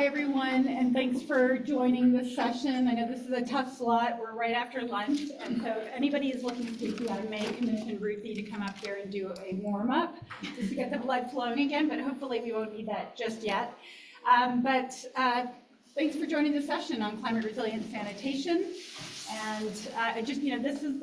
everyone, and thanks for joining this session. I know this is a tough slot. We're right after lunch, and so if anybody is looking to speak, I may commission Ruthie to come up here and do a warm-up just to get the blood flowing again, but hopefully we won't need that just yet. Thanks for joining the session on climate resilient sanitation. And this is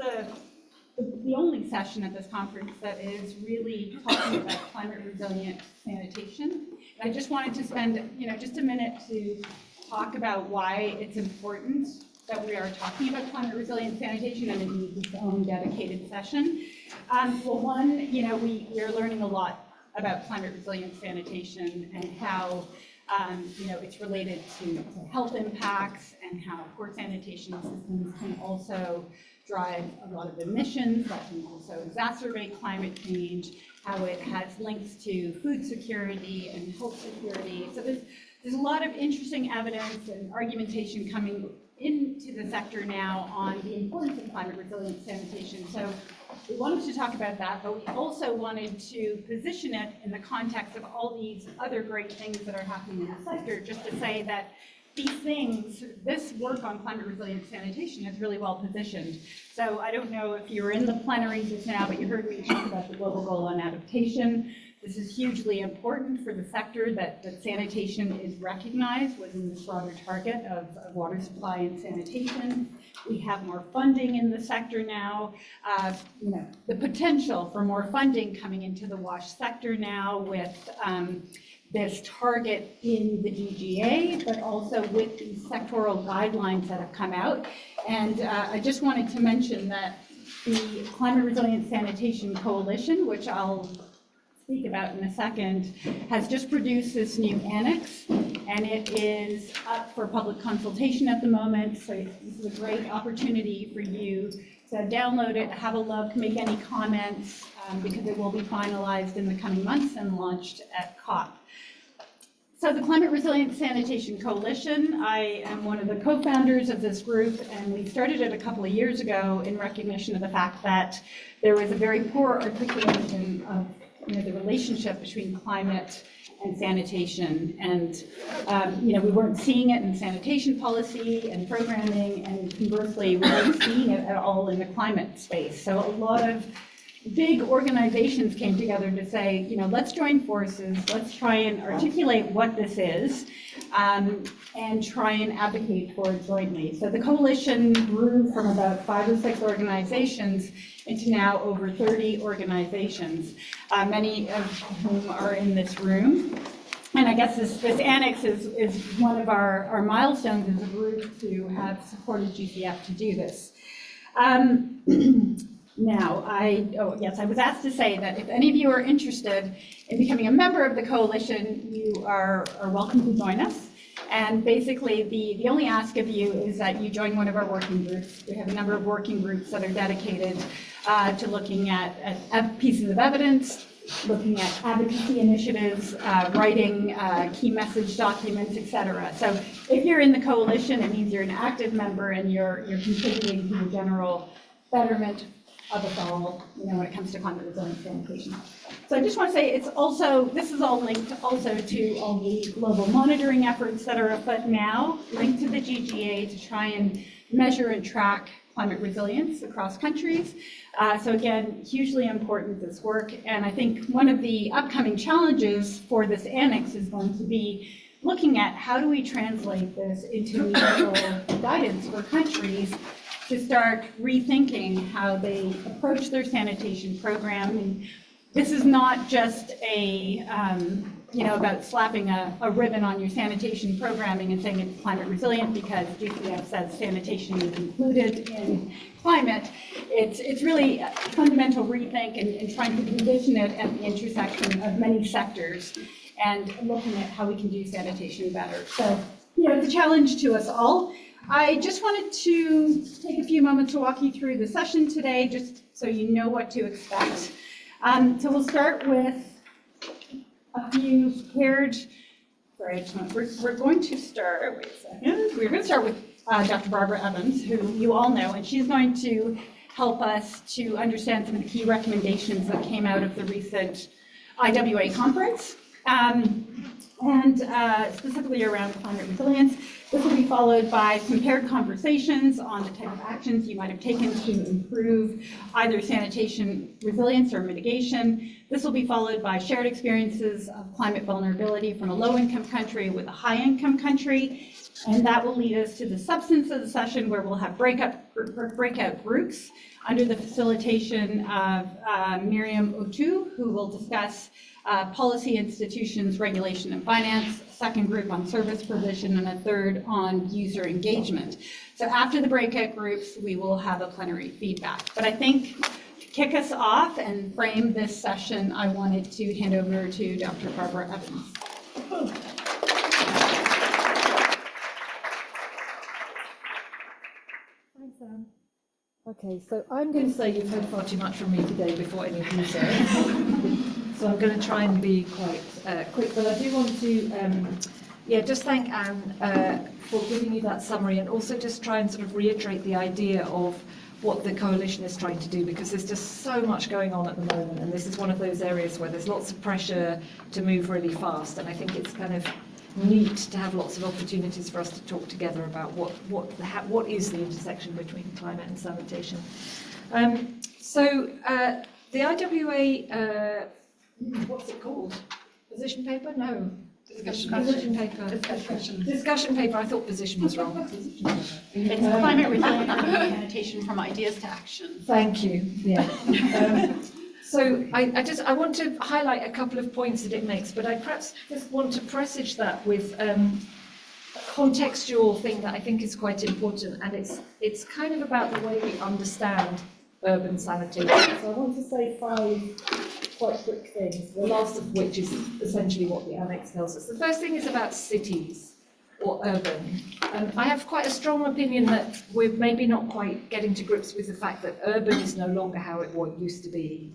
the only session at this conference that is really talking about climate resilient sanitation. And I just wanted to spend, just a minute to talk about why it's important that we are talking about climate resilient sanitation, and it needs its own dedicated session. Well, one, we are learning a lot about climate resilient sanitation and how it's related to health impacts, and how poor sanitation systems can also drive a lot of emissions that can also exacerbate climate change, how it has links to food security and health security. So there's a lot of interesting evidence and argumentation coming into the sector now on the importance of climate resilient sanitation. So we wanted to talk about that, but we also wanted to position it in the context of all these other great things that are happening in the sector, just to say that these things, this work on climate resilient sanitation is really well positioned. So I don't know if you were in the plenary just now, but you heard me talk about the global goal on adaptation. This is hugely important for the sector, that sanitation is recognized within this broader target of water supply and sanitation. We have more funding in the sector now. The potential for more funding coming into the WASH sector now with this target in the GGA, but also with these sectoral guidelines that have come out. And I just wanted to mention that the Climate Resilient Sanitation Coalition, which I'll speak about in a second, has just produced this new annex, and it is up for public consultation at the moment. So this is a great opportunity for you to download it, have a look, make any comments, because it will be finalized in the coming months and launched at COP. So the Climate Resilient Sanitation Coalition, I am one of the co-founders of this group, and we started it a couple of years ago in recognition of the fact that there was a very poor articulation of the relationship between climate and sanitation. And we weren't seeing it in sanitation policy and programming, and conversely, we weren't seeing it at all in the climate space. So a lot of big organizations came together to say, let's join forces, let's try and articulate what this is, and try and advocate for it jointly. So the coalition grew from about 5 or 6 organizations into now over 30 organizations, many of whom are in this room. And I guess this annex is one of our milestones as a group to have supported GCF to do this. Now, I was asked to say that if any of you are interested in becoming a member of the coalition, you are welcome to join us. And basically, the only ask of you is that you join one of our working groups. We have a number of working groups that are dedicated to looking at pieces of evidence, looking at advocacy initiatives, writing key message documents, etc. So if you're in the coalition, it means you're an active member and you're contributing to the general betterment of us all, when it comes to climate resilient sanitation. So I just want to say this is all linked also to all the global monitoring efforts that are afoot now, linked to the GGA to try and measure and track climate resilience across countries. So again, hugely important, this work. And I think one of the upcoming challenges for this annex is going to be looking at how do we translate this into meaningful guidance for countries to start rethinking how they approach their sanitation program. And this is not just about slapping a ribbon on your sanitation programming and saying it's climate resilient because GCF says sanitation is included in climate. It's really a fundamental rethink and trying to position it at the intersection of many sectors and looking at how we can do sanitation better. So, it's a challenge to us all. I just wanted to take a few moments to walk you through the session today, just so you know what to expect. So we'll start with a few paired. We're going to start. Wait a second. We're going to start with Dr. Barbara Evans, who you all know, and she's going to help us to understand some of the key recommendations that came out of the recent IWA conference. and specifically around climate resilience. This will be followed by some paired conversations on the type of actions you might have taken to improve either sanitation resilience or mitigation. This will be followed by shared experiences of climate vulnerability from a low-income country with a high-income country. And that will lead us to the substance of the session, where we'll have breakout groups under the facilitation of Miriam Otu, who will discuss policy, institutions, regulation, and finance, a second group on service provision, and a third on user engagement. So after the breakout groups, we will have a plenary feedback. But I think to kick us off and frame this session, I wanted to hand over to Dr. Barbara Evans. Thanks, Anne. Okay, so I'm going to say you've heard far too much from me today before any of you say. So I'm going to try and be quite quick, but I do want to just thank Anne for giving you that summary, and also just try and sort of reiterate the idea of what the coalition is trying to do, because there's just so much going on at the moment, and this is one of those areas where there's lots of pressure to move really fast, and I think it's kind of neat to have lots of opportunities for us to talk together about what is the intersection between climate and sanitation. The IWA, what's it called? Position paper? No. Discussion paper. Discussion paper. I thought position was wrong. It's climate resilience and sanitation from ideas to action. Thank you. Yeah. So I want to highlight a couple of points that it makes, but I perhaps just want to presage that with a contextual thing that I think is quite important, and it's kind of about the way we understand urban sanitation. So I want to say 5 quite quick things, the last of which is essentially what the annex tells us. The first thing is about cities or urban. I have quite a strong opinion that we're maybe not quite getting to grips with the fact that urban is no longer how it used to be.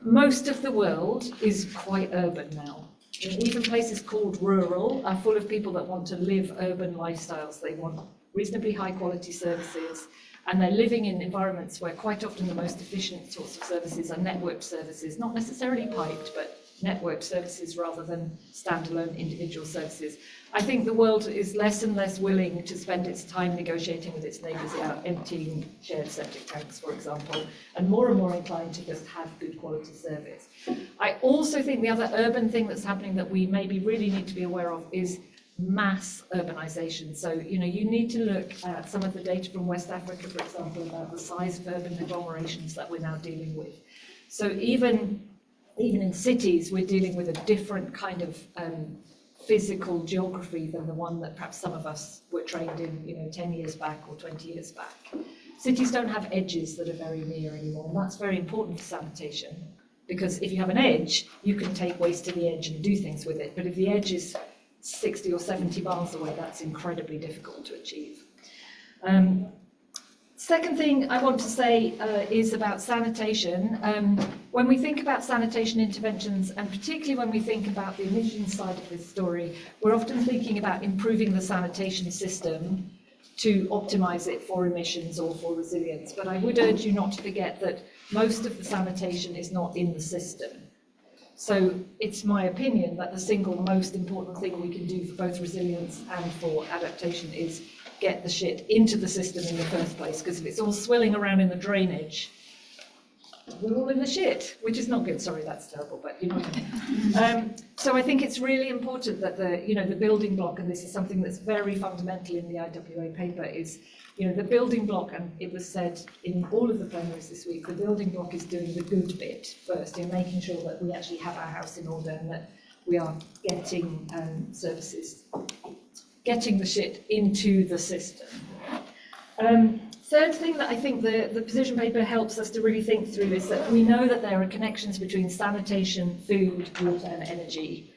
Most of the world is quite urban now. Even places called rural are full of people that want to live urban lifestyles. They want reasonably high quality services, and they're living in environments where quite often the most efficient sorts of services are networked services, not necessarily piped, but networked services rather than standalone individual services. I think the world is less and less willing to spend its time negotiating with its neighbours about emptying shared septic tanks, for example, and more inclined to just have good quality service. I also think the other urban thing that's happening that we maybe really need to be aware of is mass urbanisation. So, you need to look at some of the data from West Africa, for example, about the size of urban agglomerations that we're now dealing with. So even in cities, we're dealing with a different kind of physical geography than the one that perhaps some of us were trained in, 10 years back or 20 years back. Cities don't have edges that are very near anymore, and that's very important for sanitation, because if you have an edge, you can take waste to the edge and do things with it. But if the edge is 60 or 70 miles away, that's incredibly difficult to achieve. Second thing I want to say is about sanitation. When we think about sanitation interventions, and particularly when we think about the emissions side of this story, we're often thinking about improving the sanitation system to optimise it for emissions or for resilience. But I would urge you not to forget that most of the sanitation is not in the system. So it's my opinion that the single most important thing we can do for both resilience and for adaptation is get the shit into the system in the first place, because if it's all swilling around in the drainage, we're all in the shit, which is not good. Sorry, that's terrible, but you know what I mean. So I think it's really important that the building block, and this is something that's very fundamental in the IWA paper, is the building block, and it was said in all of the plenaries this week, the building block is doing the good bit first, in making sure that we actually have our house in order and that we are getting services, getting the shit into the system. Third thing that I think the position paper helps us to really think through is that we know that there are connections between sanitation, food, water and energy.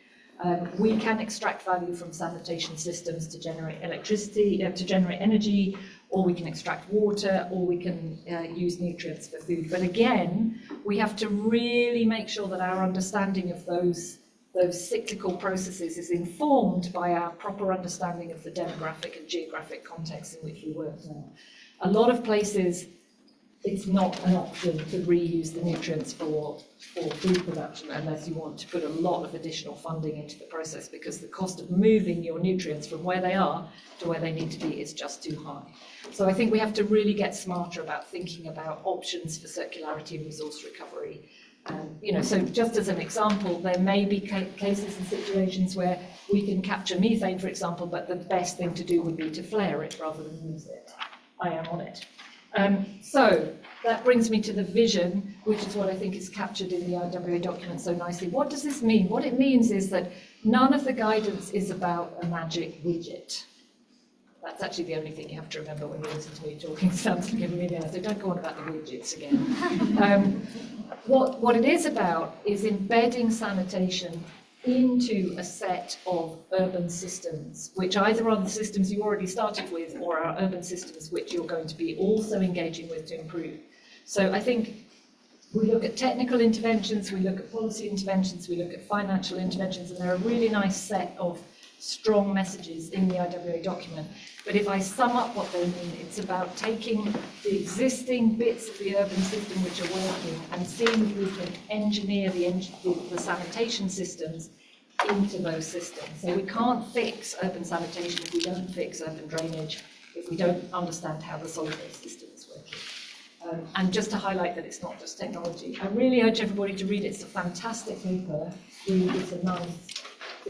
We can extract value from sanitation systems to generate electricity, to generate energy, or we can extract water, or we can use nutrients for food. But again, we have to really make sure that our understanding of those cyclical processes is informed by our proper understanding of the demographic and geographic context in which we work now. A lot of places it's not an option to reuse the nutrients for food production unless you want to put a lot of additional funding into the process, because the cost of moving your nutrients from where they are to where they need to be is just too high. So I think we have to really get smarter about thinking about options for circularity and resource recovery. So just as an example, there may be cases and situations where we can capture methane, for example, but the best thing to do would be to flare it rather than use it. I am on it. So that brings me to the vision, which is what I think is captured in the IWA document so nicely. What does this mean? What it means is that none of the guidance is about a magic widget. That's actually the only thing you have to remember when you listen to me talking. Sounds like giving me the answer. Don't go on about the widgets again. What it is about is embedding sanitation into a set of urban systems, which either are the systems you already started with or are urban systems which you're going to be also engaging with to improve. So I think we look at technical interventions, we look at policy interventions, we look at financial interventions, and they're a really nice set of strong messages in the IWA document. But if I sum up what they mean, it's about taking the existing bits of the urban system which are working and seeing if we can engineer the sanitation systems into those systems. So we can't fix urban sanitation if we don't fix urban drainage, if we don't understand how the solid waste system is working. And just to highlight that it's not just technology, I really urge everybody to read it. It's a fantastic paper. It's a nice...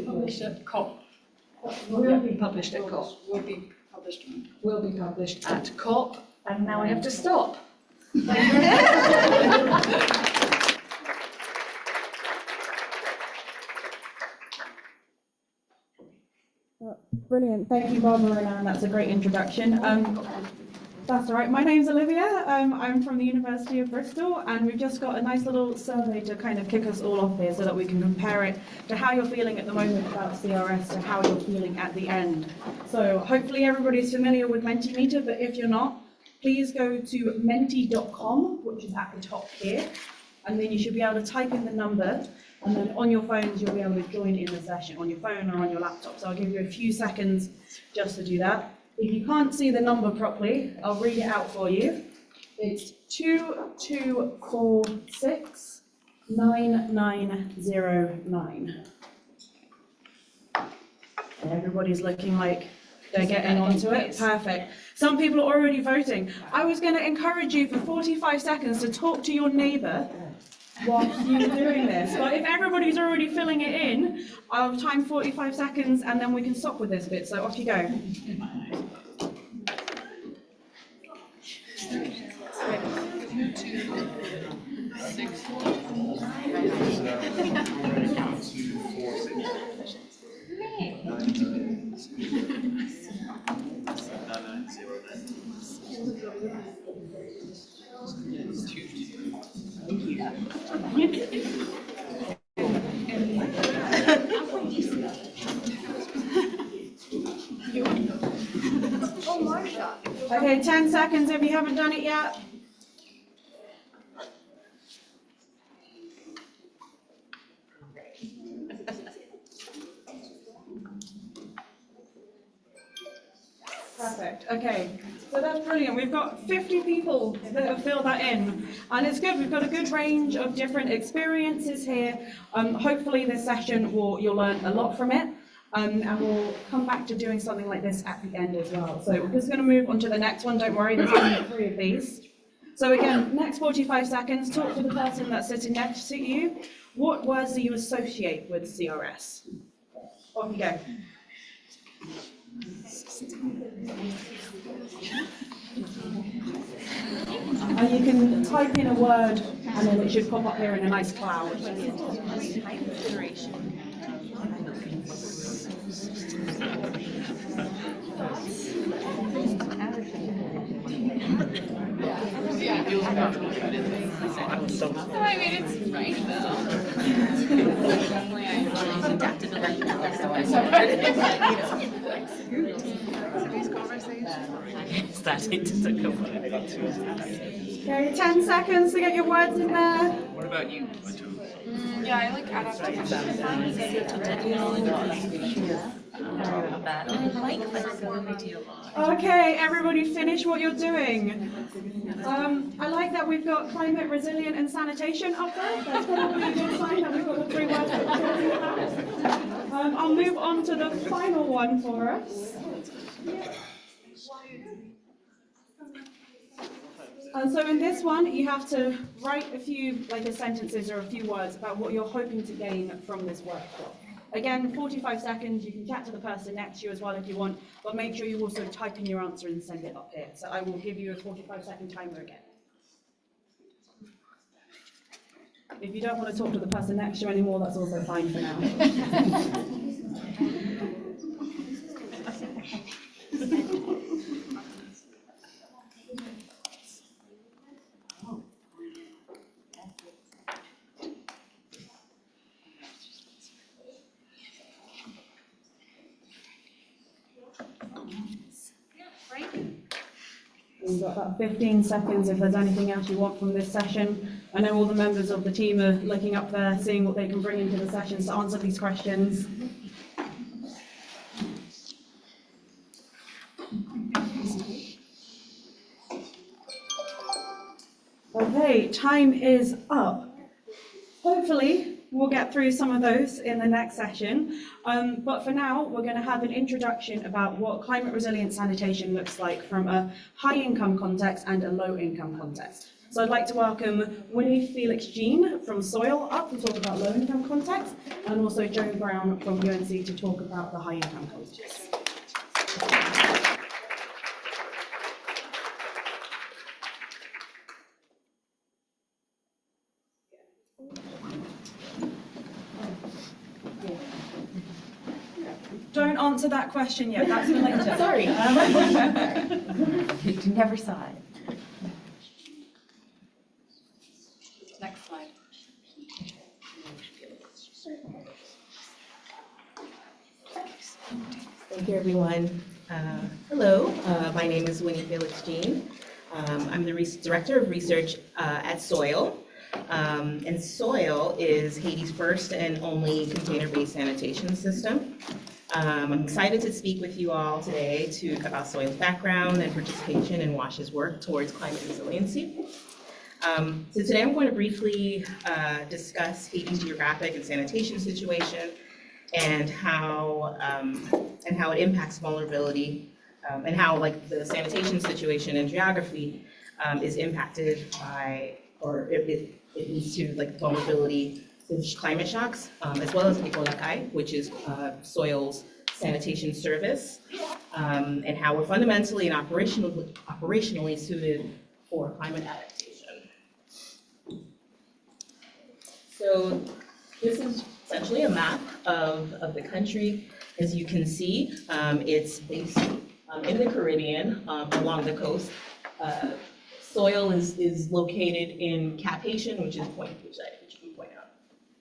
Published at COP. Will be published at COP. Will be published. Will be published at COP. And now I have to stop. Brilliant. Thank you, Barbara and Anne. That's a great introduction. That's all right. My name's Olivia. I'm from the University of Bristol, and we've just got a nice little survey to kind of kick us all off here so that we can compare it to how you're feeling at the moment about CRS to how you're feeling at the end. So hopefully everybody's familiar with Mentimeter, but if you're not, please go to menti.com, which is at the top here, and then you should be able to type in the number, and then on your phones you'll be able to join in the session on your phone or on your laptop. So I'll give you a few seconds just to do that. If you can't see the number properly, I'll read it out for you. It's 22469909. And everybody's looking like they're getting onto it. Perfect. Some people are already voting. I was going to encourage you for 45 seconds to talk to your neighbour whilst you're doing this. But if everybody's already filling it in, I'll time 45 seconds and then we can stop with this bit. So off you go. Okay, 10 seconds if you haven't done it yet. Perfect, okay. So that's brilliant. We've got 50 people that have filled that in. And it's good, we've got a good range of different experiences here. Hopefully this session you'll learn a lot from it. And we'll come back to doing something like this at the end as well. So we're just going to move on to the next one. Don't worry, there's only 3 of these. So again, next 45 seconds, talk to the person that's sitting next to you. What words do you associate with CRS? Off you go. And you can type in a word and then it should pop up here in a nice cloud. I mean, it's right though. Adaptability. Okay, 10 seconds to get your words in there. What about you? Yeah, I like adaptation. love that. I like flexibility a lot. Okay, everybody finish what you're doing. I like that we've got climate resilient and sanitation up there. That's probably a good sign that we've got the three words that we're talking about. I'll move on to the final one for us. And so in this one, you have to write a few sentences or a few words about what you're hoping to gain from this workshop. Again, 45 seconds, you can chat to the person next to you as well if you want, but make sure you also type in your answer and send it up here. So I will give you a 45-second timer again. If you don't want to talk to the person next to you anymore, that's also fine for now. We've got about 15 seconds if there's anything else you want from this session. I know all the members of the team are looking up there, seeing what they can bring into the sessions to answer these questions. Okay, time is up. Hopefully, we'll get through some of those in the next session. But for now, we're going to have an introduction about what climate resilient sanitation looks like from a high-income context and a low-income context. So I'd like to welcome Winnie Felix-Jean from Soil up to talk about low-income context, and also Joan Brown from UNC to talk about the high-income context. Don't answer that question yet, that's for later. Sorry. You never saw it. Next slide. Thank you, everyone. Hello, my name is Winnie Felix-Jean. I'm the Director of Research at Soil. And Soil is Haiti's first and only container-based sanitation system. I'm excited to speak with you all today about Soil's background and participation in WASH's work towards climate resiliency. So today I'm going to briefly discuss Haiti's geographic and sanitation situation and how it impacts vulnerability and how the sanitation situation and geography is impacted by, or it leads to vulnerability to climate shocks, as well as Ecolakai, which is Soil's sanitation service, and how we're fundamentally and operationally suited for climate adaptation. So this is essentially a map of the country. As you can see, it's based in the Caribbean along the coast. Soil is located in Cap Haitian, which is which you can point out.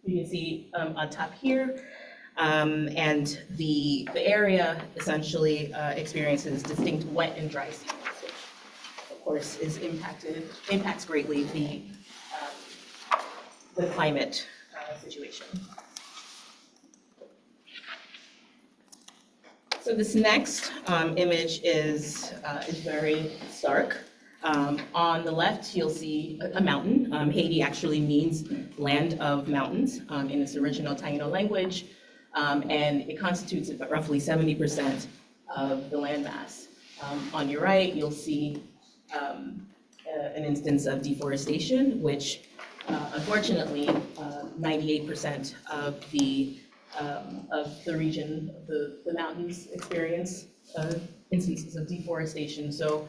You can see on top here, and the area essentially experiences distinct wet and dry seasons, which of course impacts greatly the climate situation. So this next image is very stark. On the left, you'll see a mountain. Haiti actually means land of mountains in its original Taino language, and it constitutes roughly 70% of the landmass. On your right, you'll see an instance of deforestation, which unfortunately 98% of the region, the mountains experience instances of deforestation. So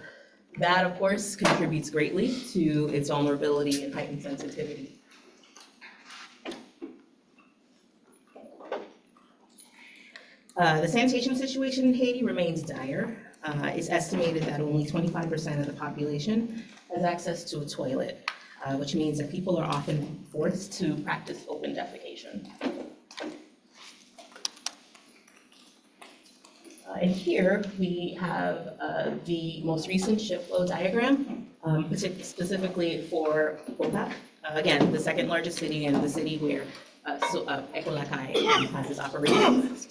that, of course, contributes greatly to its vulnerability and heightened sensitivity. The sanitation situation in Haiti remains dire. It's estimated that only 25% of the population has access to a toilet, which means that people are often forced to practice open defecation. And here we have the most recent shift flow diagram, specifically for Popa, again, the second largest city and the city where Ecolakai has its operations.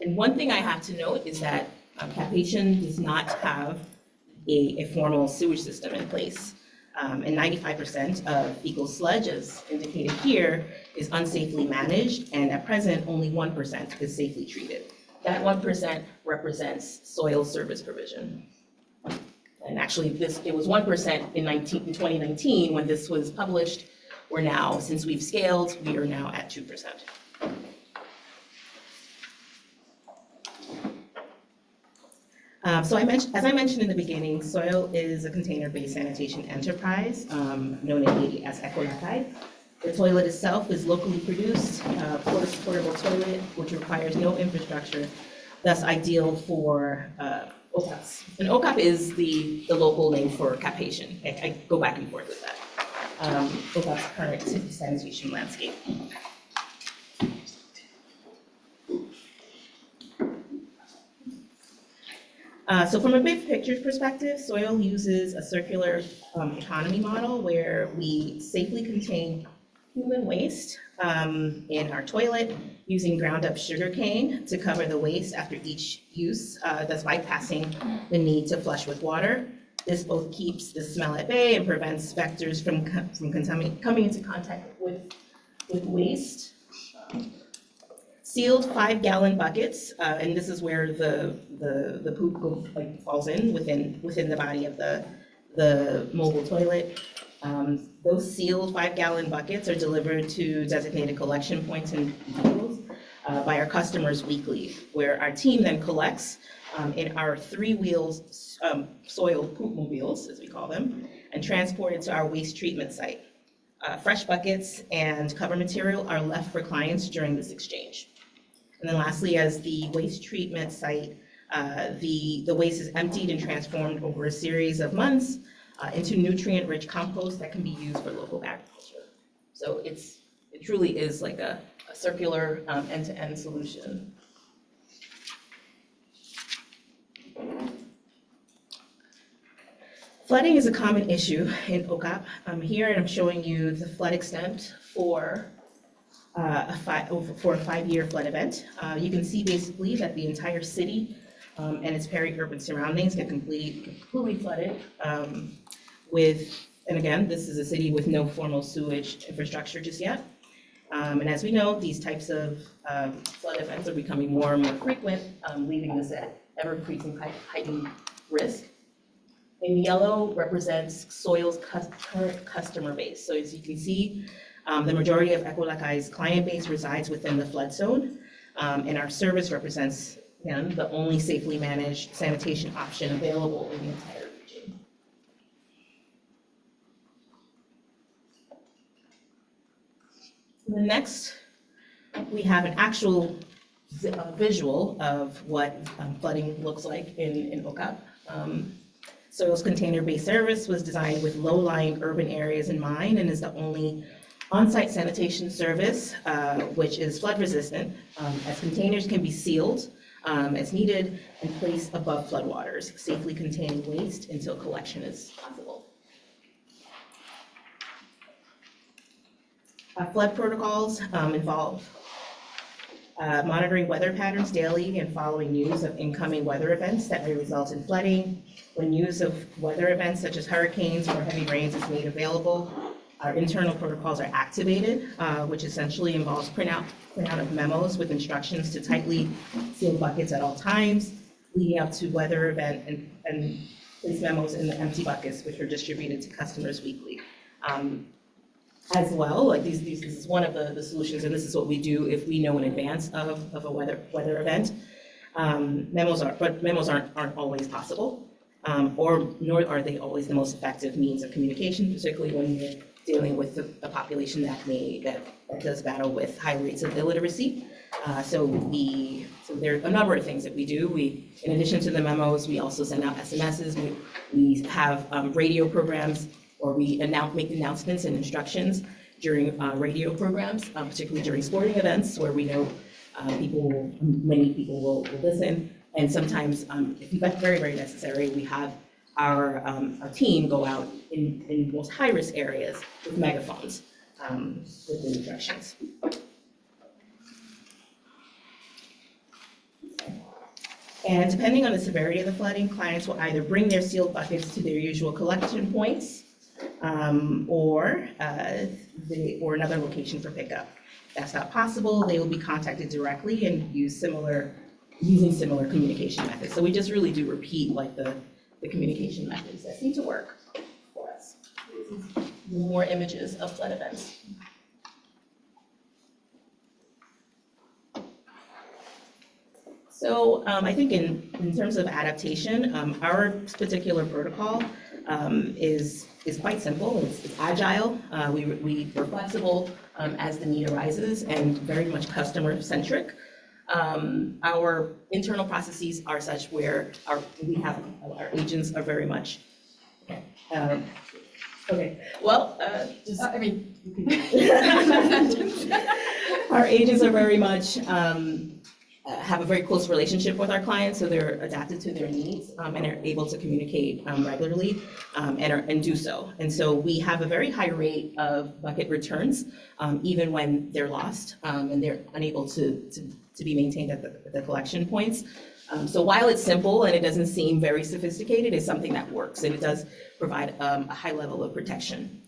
And one thing I have to note is that Cap-Haitian does not have a formal sewage system in place. And 95% of fecal sludge, as indicated here, is unsafely managed, and at present, only 1% is safely treated. That 1% represents soil service provision. And actually, it was 1% in 2019 when this was published. We're now, since we've scaled, we are now at 2%. So as I mentioned in the beginning, Soil is a container-based sanitation enterprise known in Haiti as WaterAid. The toilet itself is locally produced, portable toilet, which requires no infrastructure, thus ideal for OCAPs. And OCAP is the local name for Cap-Haitian. I go back and forth with that. OCAP's current sanitation landscape. So from a big picture perspective, Soil uses a circular economy model where we safely contain human waste in our toilet using ground up sugarcane to cover the waste after each use, thus bypassing the need to flush with water. This both keeps the smell at bay and prevents vectors from coming into contact with waste. Sealed 5-gallon buckets, and this is where the poop falls in within the body of the mobile toilet. Those sealed 5-gallon buckets are delivered to designated collection points and depots by our customers weekly, where our team then collects in our 3-wheel soil poop mobiles, as we call them, and transported to our waste treatment site. Fresh buckets and cover material are left for clients during this exchange. And then lastly, as the waste treatment site, the waste is emptied and transformed over a series of months into nutrient-rich compost that can be used for local agriculture. So it truly is like a circular end-to-end solution. Flooding is a common issue in OCAP. Here I'm showing you the flood extent for a 5-year flood event. You can see basically that the entire city and its peri-urban surroundings get completely flooded and again, this is a city with no formal sewage infrastructure just yet. And as we know, these types of flood events are becoming more and more frequent, leaving us at ever-increasing heightened risk. In yellow represents Soil's current customer base. So as you can see, the majority of WaterAid's client base resides within the flood zone, and our service represents, again, the only safely managed sanitation option available in the entire region. And next, we have an actual visual of what flooding looks like in OCAP. Soil's container-based service was designed with low-lying urban areas in mind and is the only on-site sanitation service which is flood-resistant, as containers can be sealed as needed and placed above floodwaters, safely containing waste until collection is possible. Flood protocols involve monitoring weather patterns daily and following news of incoming weather events that may result in flooding. When news of weather events such as hurricanes or heavy rains is made available, our internal protocols are activated, which essentially involves printout of memos with instructions to tightly seal buckets at all times, leading up to weather event and place memos in the empty buckets, which are distributed to customers weekly. As well, like this is one of the solutions, and this is what we do if we know in advance of a weather event. Memos aren't always possible, nor are they always the most effective means of communication, particularly when you're dealing with a population that does battle with high rates of illiteracy. So there are a number of things that we do. In addition to the memos, we also send out SMSs. We have radio programs, or we make announcements and instructions during radio programs, particularly during sporting events where we know many people will listen. And sometimes, if it's very, very necessary, we have our team go out in most high-risk areas with megaphones with the instructions. And depending on the severity of the flooding, clients will either bring their sealed buckets to their usual collection points or another location for pickup. If that's not possible, they will be contacted directly and using similar communication methods. So we just really do repeat like the communication methods that seem to work for us. More images of flood events. So I think in terms of adaptation, our particular protocol is quite simple. It's agile. We're flexible as the need arises and very much customer-centric. Our internal processes are such where our agents are very much, okay, well, our agents are very much, have a very close relationship with our clients, so they're adapted to their needs and are able to communicate regularly and do so. And so we have a very high rate of bucket returns, even when they're lost and they're unable to be maintained at the collection points. So while it's simple and it doesn't seem very sophisticated, it's something that works and it does provide a high level of protection.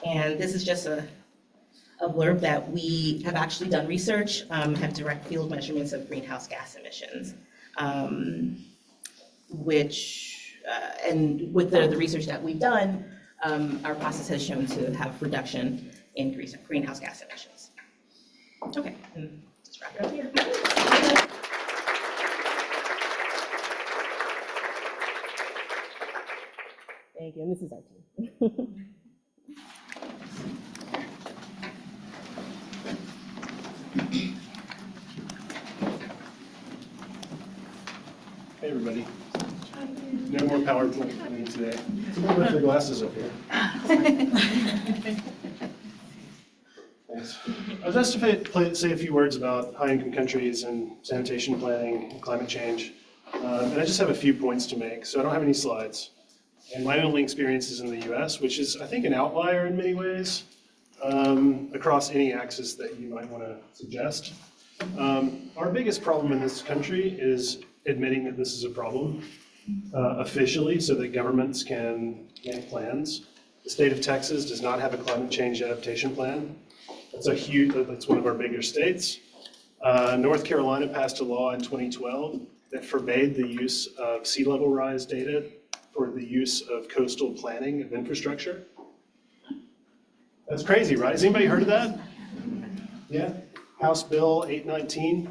And this is just a blurb that we have actually done research, have direct field measurements of greenhouse gas emissions, and with the research that we've done, our process has shown to have reduction in greenhouse gas emissions. Okay, and just wrap it up here. Thank you, and this is our team. Hey, everybody. No more PowerPoint for me today. Someone lift their glasses up here. Thanks. I was asked to say a few words about high-income countries and sanitation planning and climate change. And I just have a few points to make, so I don't have any slides. And my only experience is in the US, which is, I think, an outlier in many ways across any axis that you might want to suggest. Our biggest problem in this country is admitting that this is a problem officially so that governments can make plans. The state of Texas does not have a climate change adaptation plan. That's one of our bigger states. North Carolina passed a law in 2012 that forbade the use of sea level rise data for the use of coastal planning of infrastructure. That's crazy, right? Has anybody heard of that? Yeah? House Bill 819.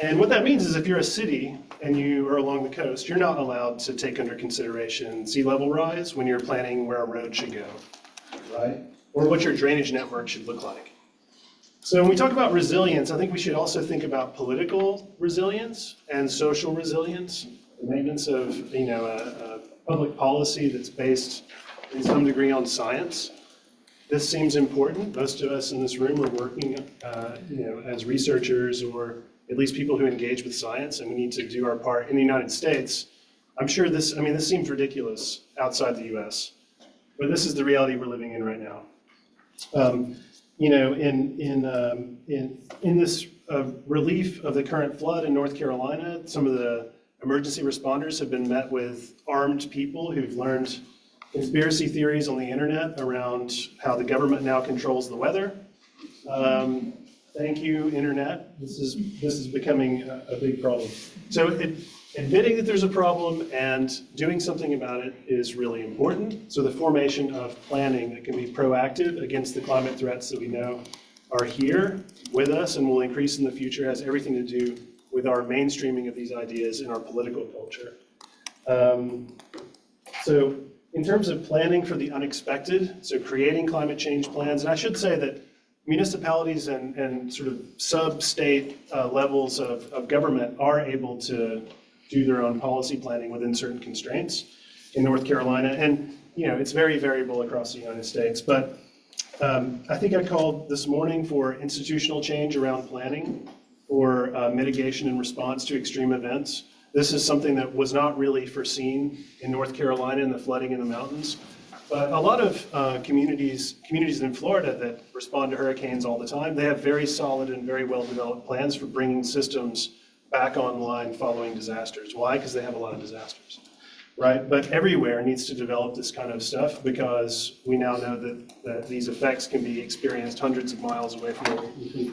And what that means is if you're a city and you are along the coast, you're not allowed to take under consideration sea level rise when you're planning where a road should go, right? Or what your drainage network should look like. So when we talk about resilience, I think we should also think about political resilience and social resilience, the maintenance of a public policy that's based in some degree on science. This seems important. Most of us in this room are working as researchers or at least people who engage with science, and we need to do our part in the United States. I'm sure this seems ridiculous outside the US, but this is the reality we're living in right now. In this relief of the current flood in North Carolina, some of the emergency responders have been met with armed people who've learned conspiracy theories on the internet around how the government now controls the weather. Thank you, internet. This is becoming a big problem. So admitting that there's a problem and doing something about it is really important. So the formation of planning that can be proactive against the climate threats that we know are here with us and will increase in the future has everything to do with our mainstreaming of these ideas in our political culture. So in terms of planning for the unexpected, so creating climate change plans, and I should say that municipalities and sort of sub-state levels of government are able to do their own policy planning within certain constraints in North Carolina. And, it's very variable across the United States. But I think I called this morning for institutional change around planning for mitigation and response to extreme events. This is something that was not really foreseen in North Carolina in the flooding in the mountains. But a lot of communities in Florida that respond to hurricanes all the time, they have very solid and very well-developed plans for bringing systems back online following disasters. Why? Because they have a lot of disasters, right? But everywhere needs to develop this kind of stuff because we now know that these effects can be experienced hundreds of miles away from where we think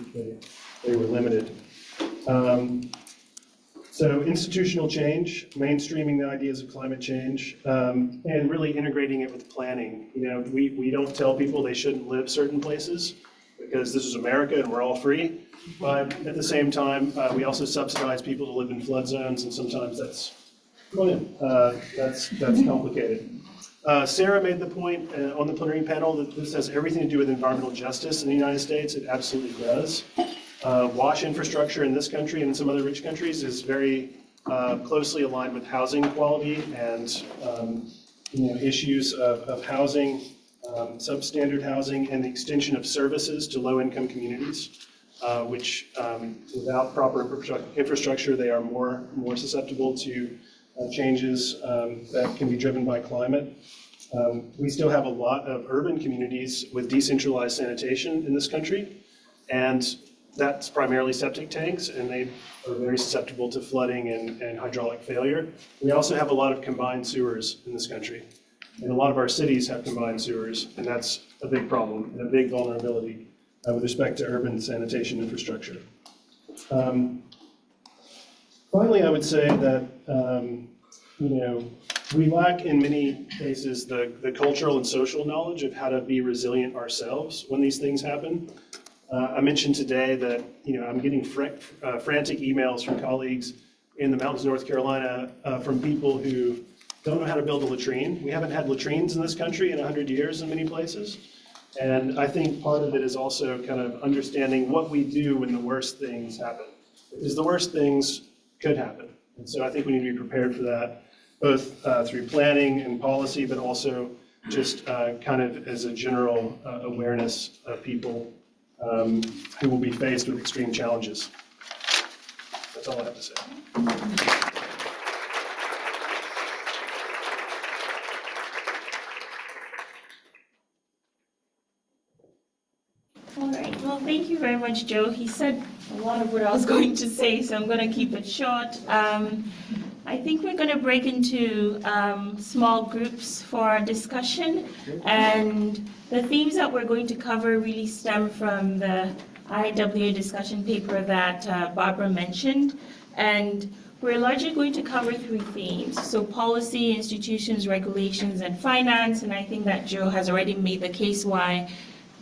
they were limited. So institutional change, mainstreaming the ideas of climate change, and really integrating it with planning. You know, we don't tell people they shouldn't live certain places because this is America and we're all free. But at the same time, we also subsidize people to live in flood zones, and sometimes that's complicated. Sarah made the point on the plenary panel that this has everything to do with environmental justice in the United States. It absolutely does. Wash infrastructure in this country and in some other rich countries is very closely aligned with housing quality and issues of housing, substandard housing, and the extension of services to low-income communities, which without proper infrastructure, they are more susceptible to changes that can be driven by climate. We still have a lot of urban communities with decentralized sanitation in this country, and that's primarily septic tanks, and they are very susceptible to flooding and hydraulic failure. We also have a lot of combined sewers in this country, and a lot of our cities have combined sewers, and that's a big problem and a big vulnerability with respect to urban sanitation infrastructure. Finally, I would say that we lack in many cases the cultural and social knowledge of how to be resilient ourselves when these things happen. I mentioned today that I'm getting frantic emails from colleagues in the mountains of North Carolina from people who don't know how to build a latrine. We haven't had latrines in this country in 100 years in many places. And I think part of it is also kind of understanding what we do when the worst things happen. Because the worst things could happen. And so I think we need to be prepared for that, both through planning and policy, but also just kind of as a general awareness of people who will be faced with extreme challenges. That's all I have to say. All right, well, thank you very much, Joe. He said a lot of what I was going to say, so I'm going to keep it short. I think we're going to break into small groups for our discussion, and the themes that we're going to cover really stem from the IWA discussion paper that Barbara mentioned, and we're largely going to cover 3 themes, so policy, institutions, regulations, and finance, and I think that Joe has already made the case why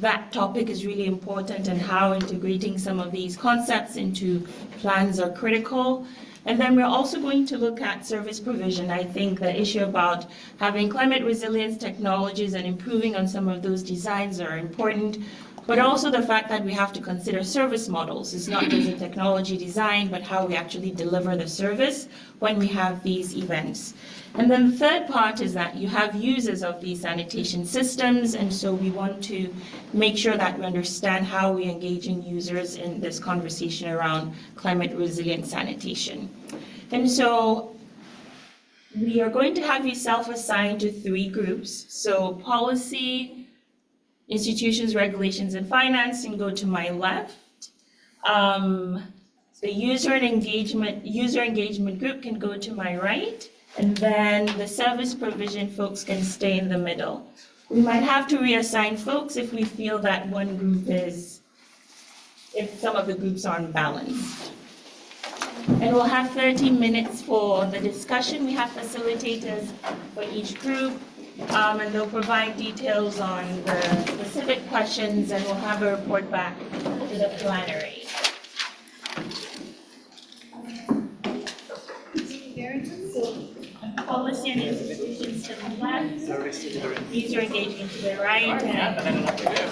that topic is really important and how integrating some of these concepts into plans are critical. And then we're also going to look at service provision. I think the issue about having climate resilience technologies and improving on some of those designs are important, but also the fact that we have to consider service models. It's not just a technology design, but how we actually deliver the service when we have these events. And then the third part is that you have users of these sanitation systems, and so we want to make sure that we understand how we engage in users in this conversation around climate resilient sanitation. And so we are going to have you self-assigned to 3 groups. So policy, institutions, regulations, and finance can go to my left. The user engagement group can go to my right. And then the service provision folks can stay in the middle. We might have to reassign folks if we feel that one group if some of the groups aren't balanced. And we'll have 30 minutes for the discussion. We have facilitators for each group, and they'll provide details on the specific questions, and we'll have a report back to the plenary. Policy and institutions to the left, user engagement to the right, and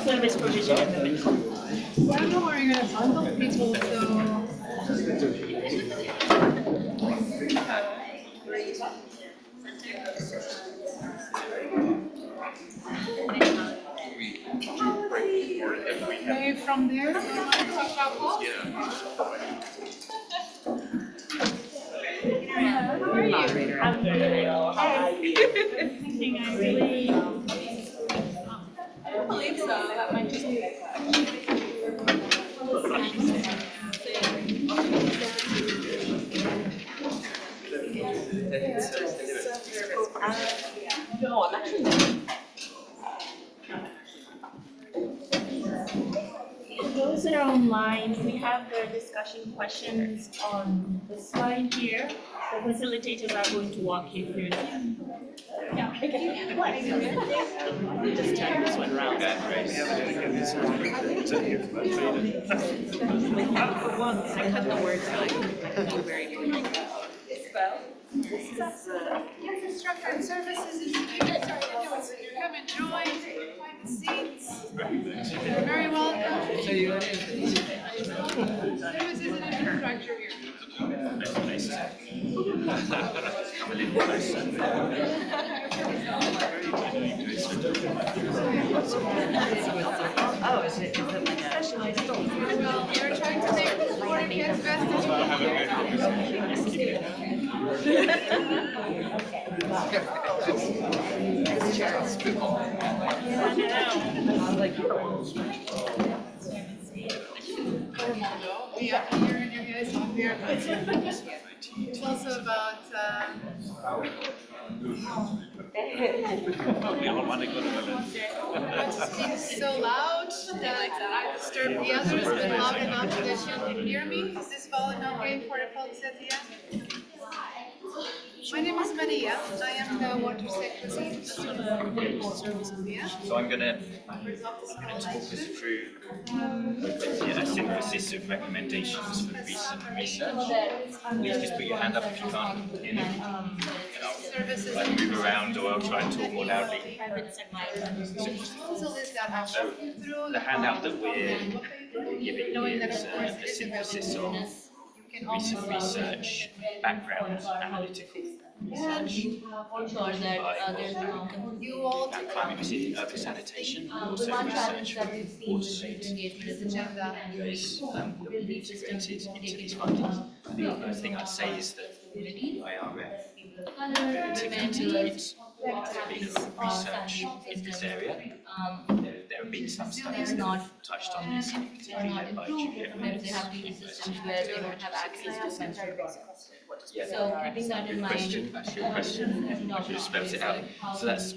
service provision in the middle. I don't know where you're gonna bundle people, so. Maybe from there, you want to talk about policy? How are you? I'm good. How are you? I don't believe so. That might just be. questions on the slide here. The facilitators are going to walk you through them. Yeah, okay. Just turn this one around. For once, I cut the words out. Thank you very much. Yes, instructor and services is, sorry, come and join, find the seats. You're very welcome. Services and infrastructure here. Oh, is it like a specialized Well, we're trying to make this morning as best as we Yeah, your hair is on there. It's also about, want to speak so loud that I disturb the others, but loud enough that you can hear me. Is this volume okay for the folks at the end? My name is Maria. I am the water sector lead service here. So I'm going to talk us through a synthesis of recommendations for recent research. Please just put your hand up if you can't hear me. Services. I'll move around or I'll try and talk more loudly. Proposal is that I'll So walk you through the handout that we're giving knowing you that is of course a it is synthesis of available. You can always recent research, background, analytical research Ensure that there's you all about climate resilient urban sanitation, and also research for WaterAid. engagement is agenda. Is that will be integrated into these findings. The first thing I'd say is that the IRF contributes to big research in this area. There have been some studies that have touched on this, particularly led by Julia sometimes they have these systems where they don't have access to menstrual resources. Yeah. So keeping that in Good mind. question, that's your question. I should have spelled it out. So that's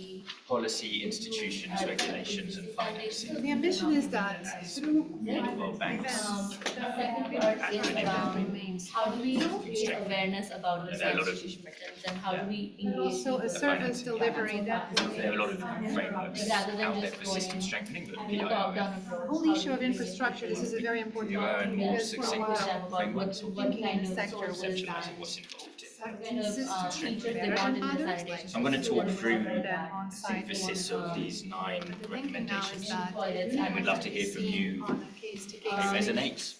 policy, institutions, regulations and financing. The ambition is that through The World Bank's Second part is around how do we create awareness about the sanitation methods and how do we engage also a service delivery that There are a lot of frameworks rather than out there just for going system strengthening, but in a top-down PIRF, approach. whole issue of infrastructure, this is a very important there are one more because for a succinct while, frameworks or what kind of sector was conceptualizing what's involved in. kind of features they want in the sanitation. So I'm going to talk through than the on-site. synthesis of these 9 The thinking now recommendations. is that And we'd love to hear from you on a case to if case. it resonates,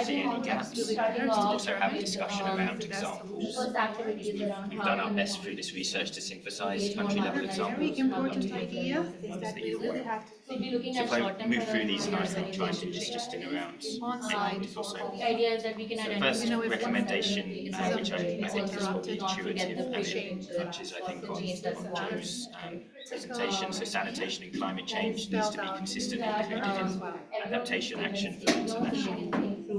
see any gaps, starting and off also have a discussion around examples. first activities around We've how done our to best through this research to synthesize country-level A examples. very important idea is that we really have So be looking So at if I short-term move through these 9, parameters I'll and try and do this just in around 8 on-site. minutes or so. the idea is that we can So identify. first recommendation, which I think is interrupted. probably intuitive and touches, I think, on Joe's presentation. So sanitation and climate change needs to be consistently included in adaptation action for international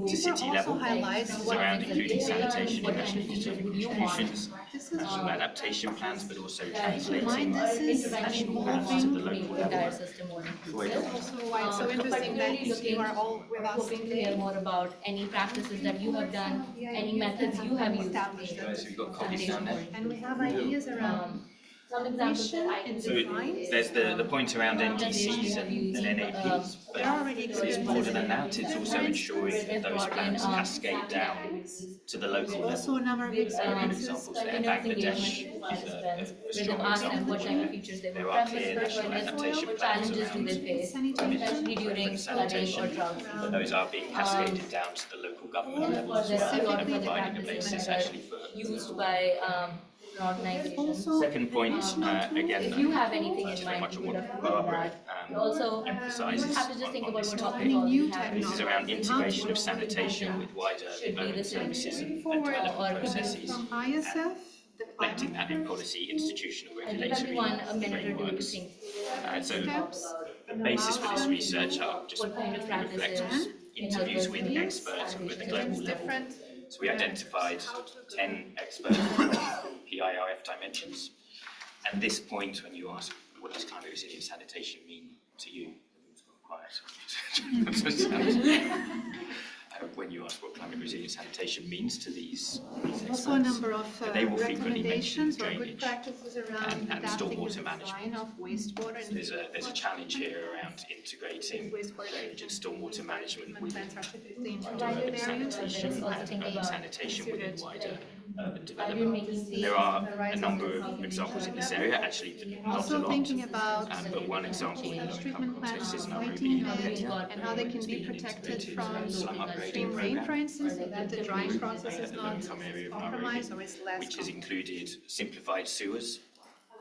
to city level. highlights This is what around including sanitation in national utility contributions, this is adaptation plans, but also translating this is national plans to the local entire level. system more Wait, also why it's so interesting that you are all with us hoping to today. hear more about any practices that you have done, any methods you have used. Established. guys, we've got copies down there. And we have ideas around Some examples that I can Mission So give and is, there's the point around NDCs and NAPs, there are already but it's experiences. broader than that, it's also ensuring that those plans cascade down to the local Also level. a number of Good experiences. examples there, continuous Bangladesh engagement with is participants, a where they've strong asked them example. what type of features they There would are prefer clear for national awareness, adaptation what plans challenges do they around face, Sanitation. especially during flooding or drought. but those are being cascaded down to the local government level as There well, are a lot of and other providing a practices basis that actually are for. used by organizations. Also, Second point, again, If you have anything in very mind, much we on would what have Barbara also, emphasises you have to just think on about this what topic. topic new we have. This is around integration of sanitation with wider Should be urban the same. services and Forward development or processes, from ISF, the reflecting that in policy, institutional, I give regulatory everyone a minute or two to frameworks. think. So steps. the basis for this research are just What kind of reflect practices interviews with experts with the global level. different. So we identified 10 experts across PIRF dimensions. And this point, when you ask, what does climate resilient sanitation mean to you? Everyone's gone quiet. when you ask what climate resilient sanitation means to these Also a experts. number of But they will frequently mention recommendations or good drainage practices around and adapting the stormwater design management. of wastewater and There's a challenge here around integrating drainage and stormwater management with plants are typically in wider protected urban areas. sanitation also and think urban about sanitation within wider urban Are you development. making There are a number of examples in this area, actually not a Also lot, thinking about but one example in sewage low treatment income context plants is on Nairobi fighting in and Kenya. and how they can It's be been protected integrated from slum upgrading extreme rain, for program instance, so that the drying process is in the not low-income area of compromised Nairobi, or is less which has included simplified sewers,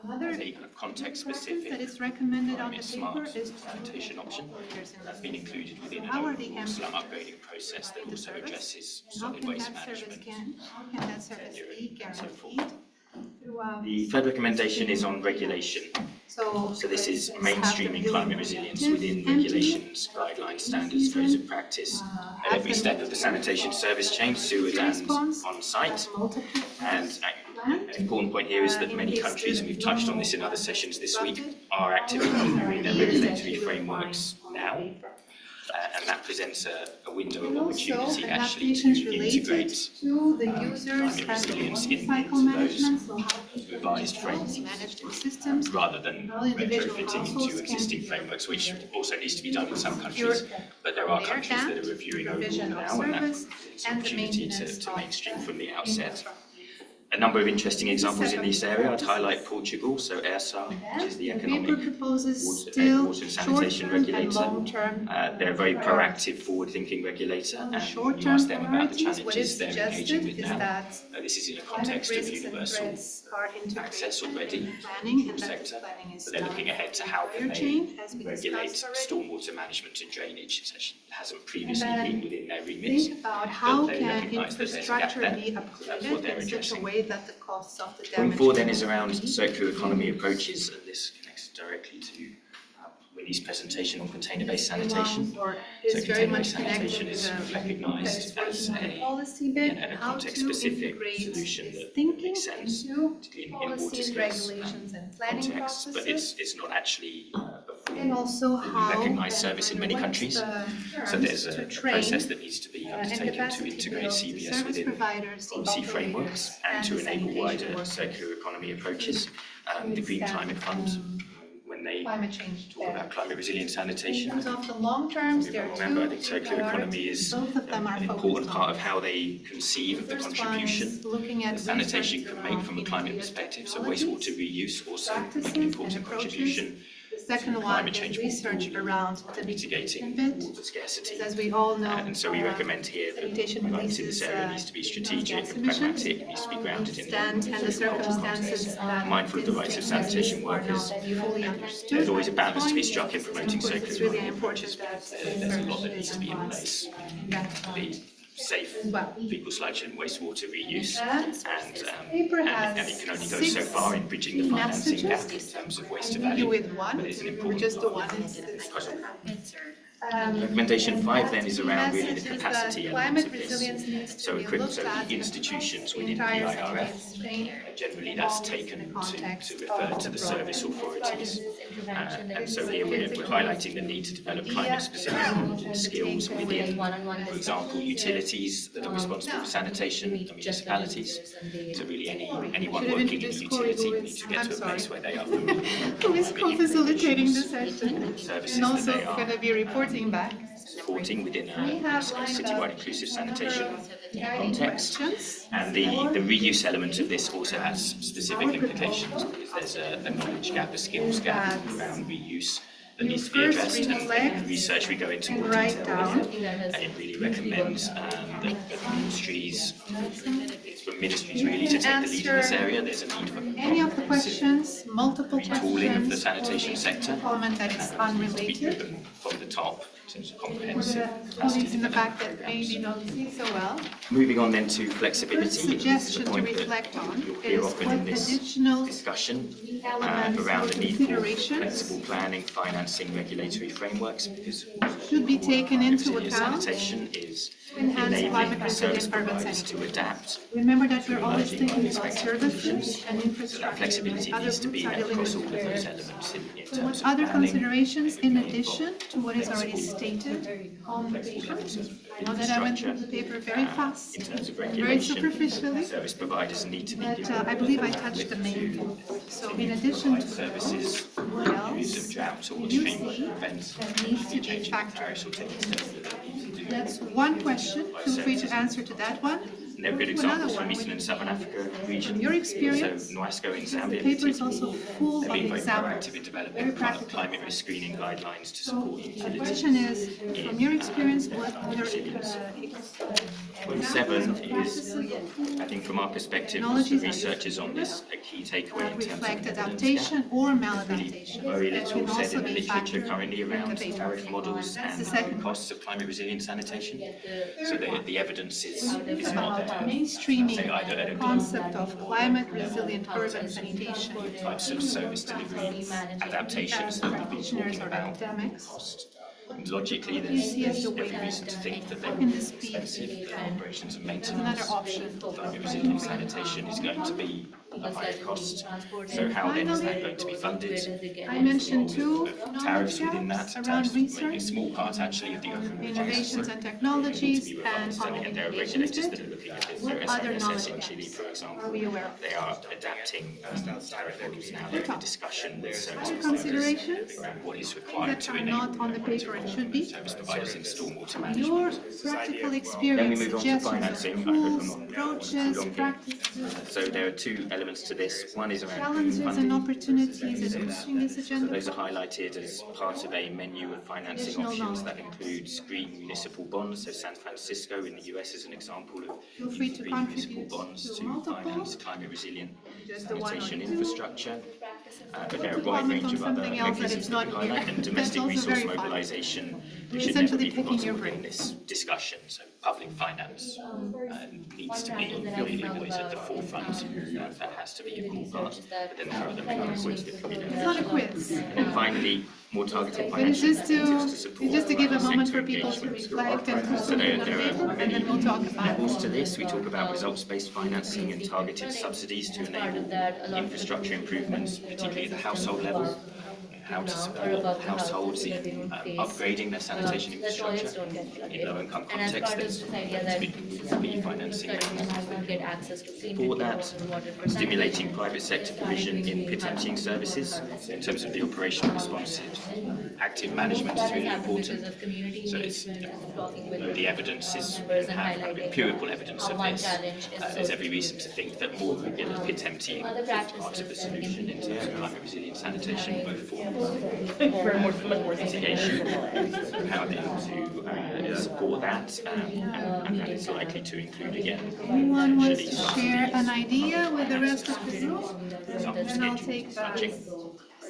Another as a kind of context-specific that is recommended on the climate paper smart is sanitation option that's been included within How are an the overall ambient slum upgrading process that in the also service? addresses How solid can waste that service management. how can that service be and so forth. guaranteed throughout? The third recommendation is on regulation. So So this is have mainstreaming the climate resilience within empty, regulations, guidelines, standards, codes of practice at every step of the sanitation service chain, sewers and response, on-site. multiple And an important point here is that many countries, and we've touched on this in other sessions this week, are actively reviewing their regulatory frameworks now. And that presents a window of and also opportunity actually to adaptations related integrate to the users climate and resilience the into cycle those management, so how revised it's frameworks, managed in systems. rather than How individual retrofitting households into can existing frameworks, which also needs to be done in some countries. But there are their countries that end, are reviewing provision overall of now, and that service, is an and the opportunity maintenance to of mainstream from the outset. infrastructure. A number of interesting examples in this area. I'd highlight Portugal, so ERSA, which is the The paper economic proposes water still and sanitation short-term and regulator. long-term. They're a very proactive, forward-thinking regulator, On the and when you short-term ask them about the priorities, what challenges is they're engaging suggested with is now, that this is in a climate context of risks and universal threats are access integrated already in planning, and in the that the sector, planning is but they're looking done ahead to how can value they chain, as we regulate discussed already. stormwater management and drainage. It actually hasn't previously then been within their remit. Think about how they can recognise that there's a gap infrastructure there. be That's what upgraded they're in such a addressing. way that the costs of the damage. Point four then is around circular economy approaches, and this connects directly to Winnie's presentation on container-based sanitation. Or So is very container-based much sanitation connected is to recognised as a policy bit, a how to context-specific integrate solution this that thinking makes sense, into particularly in water policies, skills regulations and planning context, but processes. it's not actually a full And also how. recognised service in many what's countries. the So there's terms a to train, process that needs to be and undertaken to capacity integrate of the CBS service within providers, the policy operators, frameworks and to the enable sanitation wider workers circular economy approaches. The to Green stand, Climate Fund, when they climate change talk there. about climate resilient In sanitation, terms of the long terms, there are remember, I two think circular economy priorities. is Both of them are an focused important part on. of how they conceive of the First one contribution is looking at that sanitation research can make around from a climate innovative perspective, so technologies, wastewater reuse also practices make an important and approaches. contribution The second to one climate is change more research broadly, around the mitigating bit. water scarcity. As we all know, And so we recommend here that sanitation guidance in releases this area needs to be strategic gas and emissions. pragmatic, needs to be grounded in Stand and the circumstances that mindful of the rights of sanitation workers. fully understood. There's always a at this balance to be point. struck in promoting Of course, it's circular really economy important approaches. that There's a lot that research needs is to be in advanced place in that to be safe, people selection, wastewater reuse, paper and has it can only go so 6 far in bridging the key financing gap in messages. terms of waste to I'll leave you value. with one, But it's an remember important just the part one of is this. puzzle. Um, Recommendation 5 then is key around really message the is capacity that elements climate of this. resilience needs to So be equip looked so at the institutions the within the entire IRF, CBS chain, generally that's taken in the to context refer of to the the service authorities. intervention that And is so here we're highlighting the need to develop climate-specific skills within, for example, utilities that are responsible for sanitation and municipalities. So really anyone Should have working in a introduced Corey, utility who needs is- to get I'm to a place sorry. where they are familiar who is with co-facilitating the emissions, session services and that also they are going to be reporting back. supporting within We a have lined citywide up inclusive a number sanitation of guiding context. questions. And the reuse element of this also has specific implications because there's a knowledge gap, a skills gap around reuse that needs to be first addressed. And reflect in research we go into and more write detail down. with it. And it really recommends that ministries, it's for ministries really to take the lead in this area. There's a need for Any of the questions, multiple retooling of the questions, sanitation sector. comment that is To be unrelated. driven from the top in terms of comprehensive Colleagues in the back that maybe don't see so well. Moving on then to First flexibility. suggestion the to point that reflect on you'll hear is often what in this additional discussion elements around or the need for considerations flexible planning, financing, regulatory frameworks, because should be taken into resilient account sanitation is To enhance enabling climate the service resilient urban providers sanitation. to adapt. Remember that we're to always emerging thinking about unexpected services conditions. and So that infrastructure. flexibility Other needs to groups be are met dealing across with all of those those. elements in So terms what of other planning, considerations in maybe addition to what is already stated on the paper? I know that I went through the paper very fast, in terms of very regulation. superficially, Service providers need to be but given I believe I touched the main points. So in addition to services, what use of else drought or do you extreme see weather events, that needs to be changing factored? tariffs or taking steps that need to do. That's one question. Feel free to answer to that one. And there are good To another examples from one. Eastern and Southern Africa region. Your experience, So Noasco in the Zambia paper is also particularly, full they've of been very examples. proactive in Very developing practical. climate risk screening guidelines to So support the utilities. question is, from your experience, what other Point 7 is, I think from our perspective, the Technologies researchers on this, a key takeaway in terms of reflect evidence adaptation or really maladaptation very that little can said also in the be literature factored currently in the around paper. tariff models That's the and second costs of climate resilient sanitation. So the evidence is Think not about there. mainstreaming Say either at a the global concept of climate resilient urban sanitation. types of service delivery adaptations that we've been Practitioners talking or about. academics. Cost. And logically, You see as there's the every way reason to think that they How will can be this be expensive, that operations and That's another maintenance. option. Climate resilient sanitation is going to be a higher cost. So how then is that going to be funded? I mentioned two Tariffs knowledge within that, gaps around tariffs, maybe a research, small part actually of the overall cost. innovations and Need to technologies, be and revised. on the And there are innovations regulators bit. that are looking at this. What There other are knowledge SNSS in Chile, gaps for example. are we aware of? They are adapting tariff models now. They're in discussion with service Other providers considerations around what is required that to are enable not on the paper and should be. service providers in stormwater Your management. practical Then we experience, move on to suggestions financing. of I hope I'm tools, not approaches, too long here. practices, So there are two elements to this. One is around challenges and funding. opportunities adopting this So agenda. those are highlighted as part of a menu of financing Additional options that knowledge. includes green municipal bonds. So San Francisco in the US is an example of Feel free to green municipal contribute bonds to to multiple, finance climate resilient just the one or sanitation two. infrastructure. But there are a To wide comment range on of other something else that mechanisms is that we not here. highlight, and That's domestic also resource very fun. mobilization We're should never essentially be picking forgotten your within brain. this discussion. So public finance needs to be really always at the forefront. That has to be a core part. But then there are other prerequisites that can be It's done. not a quiz. And then finally, more targeted It is financial just incentives to support just to give a moment sector for people to engagement. reflect and So there consider the are paper, and many then we'll talk about levels it. to this. We talk about results-based financing and targeted subsidies to enable infrastructure improvements, particularly at the household level. How to support households in upgrading their sanitation infrastructure in low-income contexts. There's to be financing mechanisms for that. Stimulating private sector provision in pit emptying services in terms of the operational responses. Active management is really important. So it's, the evidence is, we have kind of empirical evidence of this. There's every reason to think that more regular pit emptying is part of the solution in terms of climate resilient sanitation, both for mitigation, how then to support that, and that is likely to include again. Anyone wants usually to share an idea with the rest of the group? Example, And I'll scheduled take dispatching.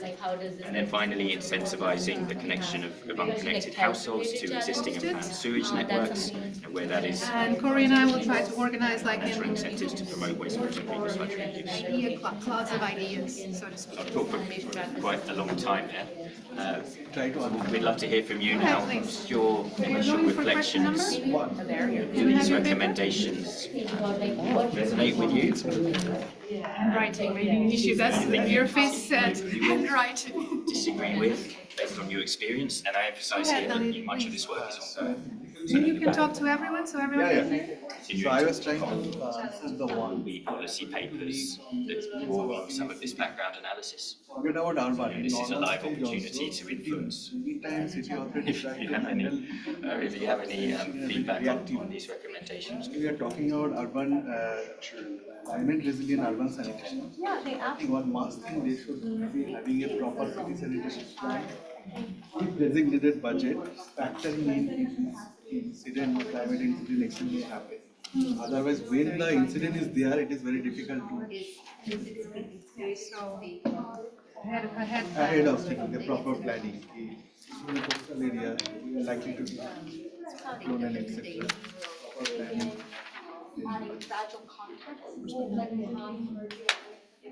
Like how does this? And then finally, incentivizing the connection of unconnected households to existing and planned sewage networks, and where that is And Corey and I will try to organize like better in incentives to promote wastewater and green sludge reuse. idea clouds of ideas, so to speak. I've talked for quite a long time there. We'd love to hear from you now. What's your initial going for question reflections? number? Do these recommendations resonate with you? Handwriting, maybe an issue that's your face said, handwriting. Disagree with, based on your experience? And I emphasize here that much of this work is ongoing. You can talk to everyone, so everyone can hear. Continuing So I was to trying follow to answer the one. the policy papers that draw on some of this background analysis. Forget about urban. This is a live Normal stage opportunity also, to influence. Many times city authority If try you to have any, handle. if you have any feedback on these recommendations. We are talking about urban, climate resilient urban sanitation. Yeah, they I think one must think they should be having a proper city sanitation plan. With designated budget, factoring in incident, climate incident actually happen. Otherwise, when the incident is there, it is very difficult to So, ahead. ahead of the proper planning. In a coastal area, we are likely to be flood and etc. Proper planning.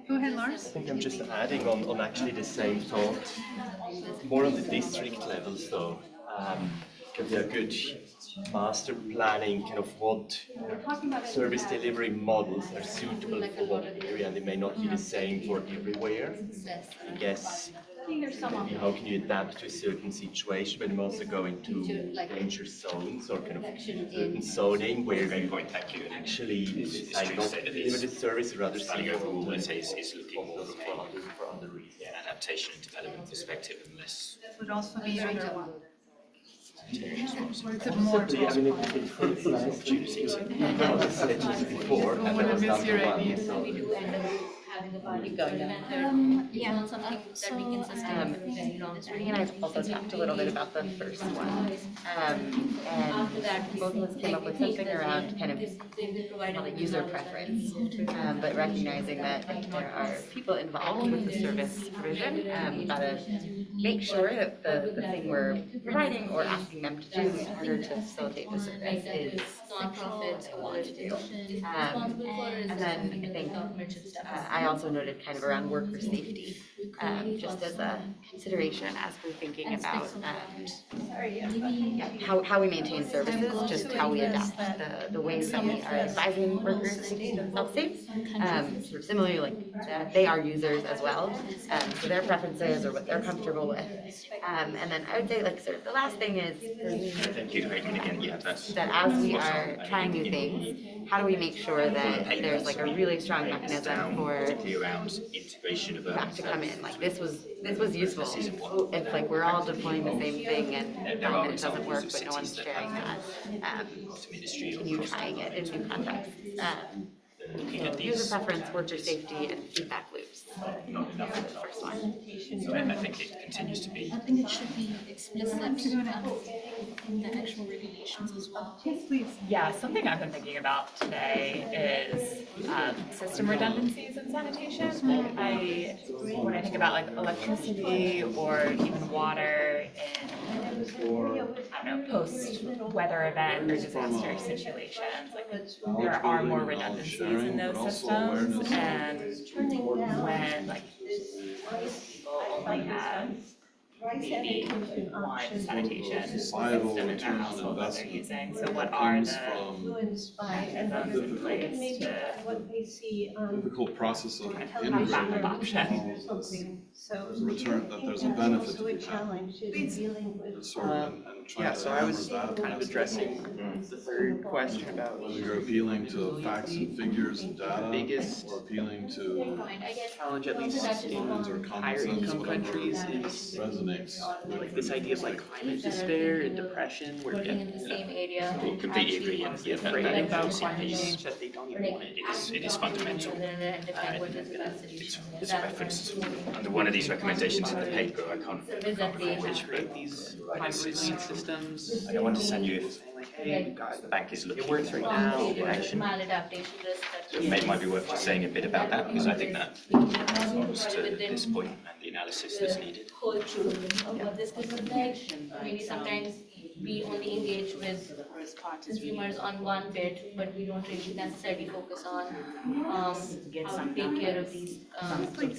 Go ahead, Lars. I think I'm just adding on actually the same thought, more on the district levels though. can be a good master planning, kind of what service delivery models are suitable for what area, and they may not be the same for everywhere. I guess maybe how can you adapt to a certain situation, but you also go into danger zones or kind of certain zoning where Great point, thank you. actually It's I true not to say that deliver the this service or rather planning see overall, let's say, is looking more for from other reasons. an adaptation and development perspective and less. That would also be under one. Opportunities. Possibly, I mean, it's nice to said this before, and that was number one, so. We do end up having a party method. Yeah, Not something that we can sustain for very long time. Renee and I also talked a little bit about the first one. And After that, both of us came up with something around kind of they provided call it user preference, but recognizing that if there are people involved with the service provision, we gotta make sure that the thing we're providing or asking them to do in order to facilitate the service is nonprofits what they want to do. responsible for is And then I think government should step up. I also noted kind of around worker safety, just as a consideration as we're thinking about how we maintain services, just how we adapt the ways that we are advising workers to keep themselves safe. Sort of similarly, like they are users as well, so their preferences or what they're comfortable with. And then I would say like sort of the last thing is Thank you, Adrian, again, yeah, that's. that as we are trying new things, how do we make sure that there's like a really strong mechanism for Particularly around integration of that to come in, like this was useful. If like we're all deploying the same thing and it doesn't work, but no one's sharing that, can you trying it in new contexts? Looking at User these, preference, worker safety, and feedback loops. not enough of the First one. So I think it continues to be. I think it should be explicit in the actual regulations as well. Yes, please. Yeah, something I've been thinking about today is system redundancies in sanitation. When I think about like electricity or even water in, I don't know, post-weather event or disaster situations, like there are more redundancies in those systems, and when like people only have maybe one sanitation system in their household that they're using, so what are the mechanisms in place to Difficult process of have backup options? There's a return, that there's a benefit to that. Sort of, and trying Yeah, to so I was hammer that kind of addressing the third question about whether you're appealing to facts and figures and data, biggest or appealing to challenge, at least feelings or in common higher sense, income whatever countries, is resonates like this idea of like climate despair and depression, where Working in the same area. Completely agree, and yeah, afraid that about policy climate piece, change that they don't even want it. it is fundamental. It's referenced under one of these recommendations in the paper, I can't remember which, but These climate resilient systems. I don't want to send you if Like, hey, you guys, the bank is looking it works right now. for action. Maladaptation risk that. It might be worth just saying a bit about that, because I think that responds to this point and the analysis that's needed. Whole truth of what this could look like. Maybe sometimes we only engage with consumers on one bit, but we don't really necessarily focus on how to take care of these Right,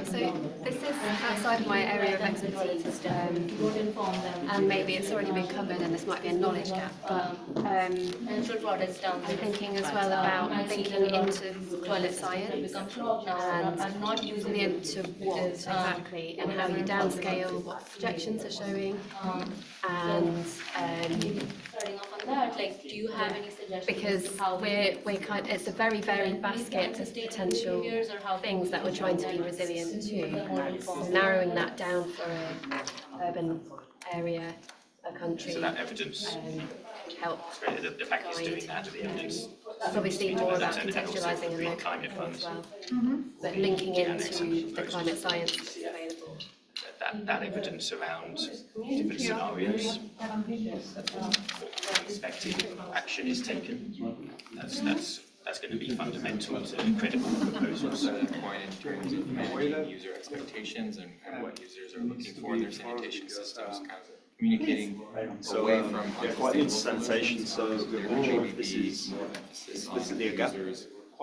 so this is outside of my area of expertise, don't inform them. and maybe it's already been covered and this might be a knowledge gap, but Natural products down I'm thinking as well about thinking into toilet science and not using into what exactly and how you downscale what projections are showing and starting off on that, like, do you have any suggestions? because we're kind it's a very varied basket of potential things that we're trying to be resilient to. Narrowing that down for an urban area, a country, So that evidence, could help. the bank is doing that, the evidence. That's obviously more about And also contextualising and green local climate as funds. well. But linking into the climate science that's available. That evidence around different scenarios, expected action is taken, that's going to be fundamental to credible proposals. Point in terms of managing user expectations and what users are looking for in their sanitation systems, kind of communicating away from quite into sanitation, so this is the gap.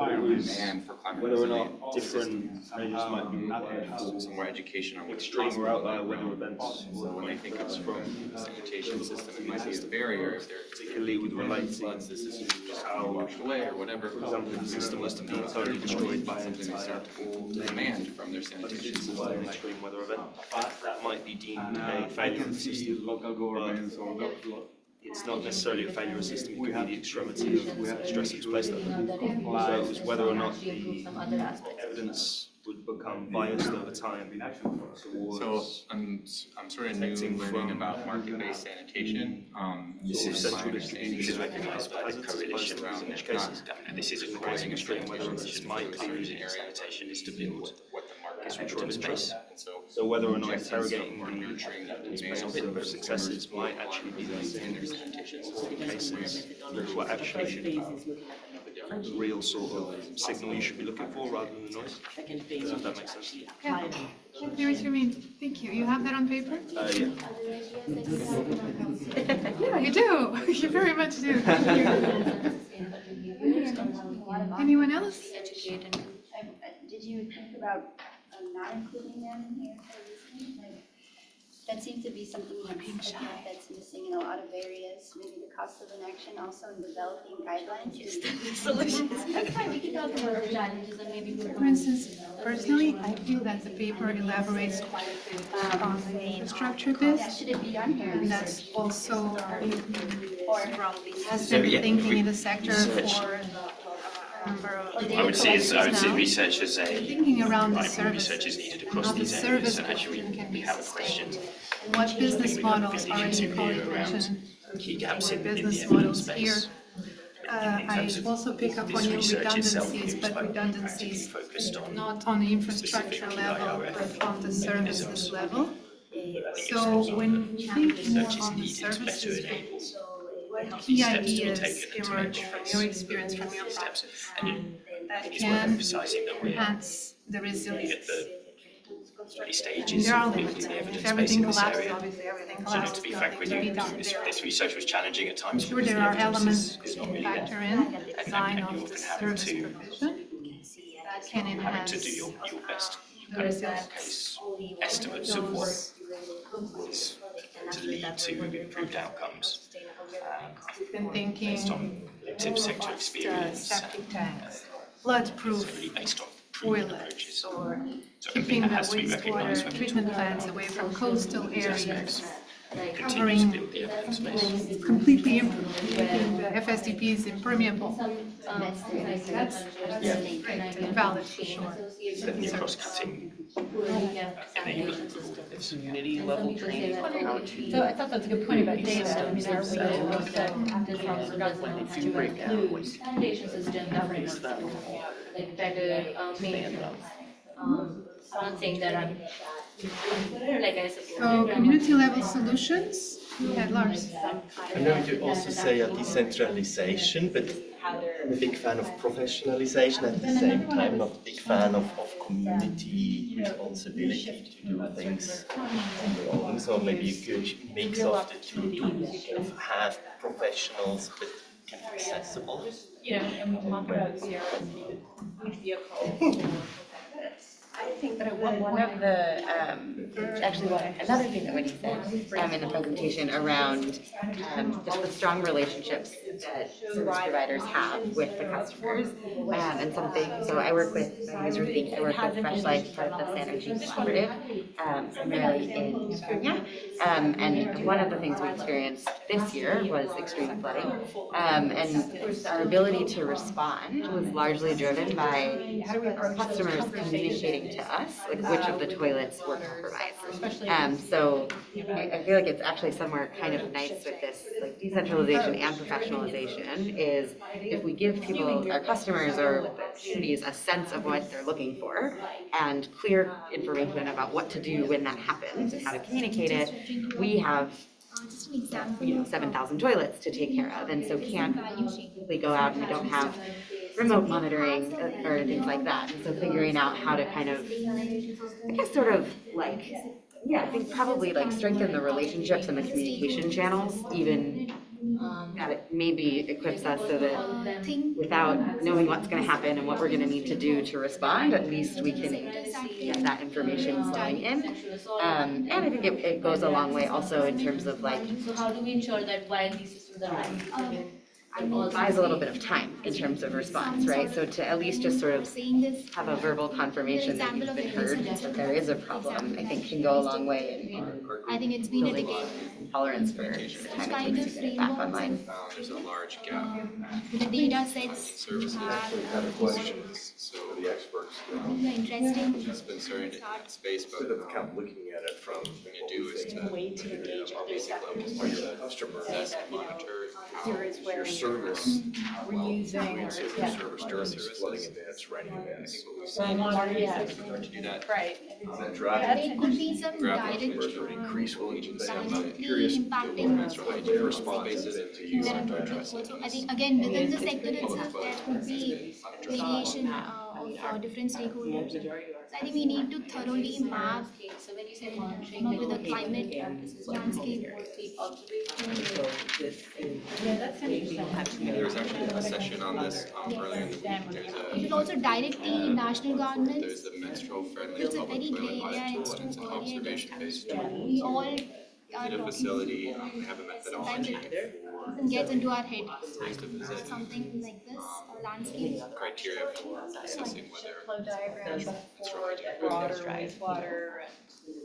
demand for climate whether or resilient not different measures might be required. some more education on what's Extreme possible or outlier around. weather events. So when they think of the sanitation system, it might be a barrier if they're Particularly with related floods, the system is just how, washed away or whatever. for example, if the system was to be totally destroyed by an Something they entire start to demand from their sanitation system. by an extreme weather event, that might be deemed a I failure can of the see system. local governments or It's not necessarily a failure of the system, it could be the extremity of stress that's placed on them. So it was whether or not the evidence would become biased over time So towards I'm sort of new learning about market-based sanitation. This is my understanding this is is recognised by the coalition around in each not case. This isn't causing a strain whether this might be using sanitation is to build what the market this evidence base. And so So whether or not injecting interrogating some or nurturing that these demand may from of successes might actually be the in their sanitation system. cases what actually the real sort of signal you should be looking for rather than the noise. If that makes sense. Yeah, hear what you mean. Thank you. You have that on paper? Yeah. Yeah, you do. You very much do. Thank you. Anyone else? Did you think about not including them in here for listening? Like, that seems to be something that's missing in a lot of areas, maybe the cost of inaction, also in developing guidelines. Solutions. That's fine, we can talk about the challenges and maybe. For instance, personally, I feel that the paper elaborates quite a bit on the infrastructure bit. Should it be on here? And that's also has been thinking in the sector for a number of I would see research as a thinking around the right, more service, research is needed across how the these areas, service and actually can we be have a question. sustained. And what business models are you calling attention Key gaps for in the business evidence models here? base. I also pick up on your redundancies, but redundancies not on the infrastructure level, but on the services level. So when you think more on the services, what key ideas emerge from your experience, from your practice, that can enhance the resilience? Early stages There are of limits. building the If evidence base everything in this collapses, area. obviously everything So collapses. to be frank with you, this research was challenging at times. Sure, because there the are evidence elements is to not really factor there. in, the And design you of the often have service to provision that can having enhance to do your best the kind of resilience. case estimates of what is to lead to improved outcomes. Been thinking Based on tip sector experience. septic tanks, flood-proof Really based on proven toilets, approaches. or So keeping the that has to be recognised wastewater when we treatment talk plants about away from coastal these areas, aspects. Continue to covering build the evidence base. completely making the FSDPs impermeable. That's great and valid for sure. Certainly a cross-cutting enablement of all of this. Community level training on how to. So I thought that's a good point about data. I mean, are we Systems looked at this when they do break down, when sanitation system that would base them. like better Expand them. I'm not saying that I'm like I suppose. So community level solutions, yeah, Lars. I'm going to also say a decentralization, but I'm a big fan of professionalization at the same time, not a big fan of community responsibility to do things on their own. So maybe a good mix of the two, to kind of have professionals but kind of accessible. You know, and we talk about vehicle. I think that one of the, another thing that Wendy said in the presentation around just the strong relationships that service providers have with the customers and something. So I work with, my name is Ruthie, I work with Fresh Life, part of the Sanitation Collaborative, primarily in California. And one of the things we experienced this year was extreme flooding. And our ability to respond was largely driven by our customers communicating to us, like which of the toilets were compromised. So I feel like it's actually somewhere kind of nice with this like decentralization and professionalization is if we give people, our customers or communities, a sense of what they're looking for and clear information about what to do when that happens and how to communicate it, we have 7,000 toilets to take care of, and so can't simply go out and we don't have remote monitoring or things like that. And so figuring out how to kind of, I guess sort of like, I think probably like strengthen the relationships and the communication channels even Got it, maybe equips us so that without knowing what's gonna happen and what we're gonna need to do to respond, at least we can get that information flowing in. And I think it goes a long way also in terms of like, So how do we ensure that while these systems are running, it buys a little bit of time in terms of response, right? So to at least just sort of have a verbal confirmation that you've been heard, that there is a problem, I think can go a long way in I think it's been a building decade. tolerance for the time it takes to get it back online. There's a large gap The data sets services. questions. So the experts. Interesting. It's been starting to add space, but kind of looking at it from what you do is to engage our basic levels where the customer monitor how your service. We're using, Your service during these flooding events, raining events. To do that. Right. There could be some direct Increase will agency. I'm directly curious. impacting Hygiene response to use there to could address it. also, I think, again, within the sector itself, there could be variation of different stakeholders. So I think we need to thoroughly map, with the climate landscape. There was actually a session on this earlier in the week. We should also direct the national governments. There's the menstrual friendly It's a public very toilet gray audit area, tool, it's and it's too an early, observation based we all tool. are At a facility, they have a methodology something gets into our head, for ways to visit something like this, or landscape. criteria for assessing whether Flow diagrams for the broader wastewater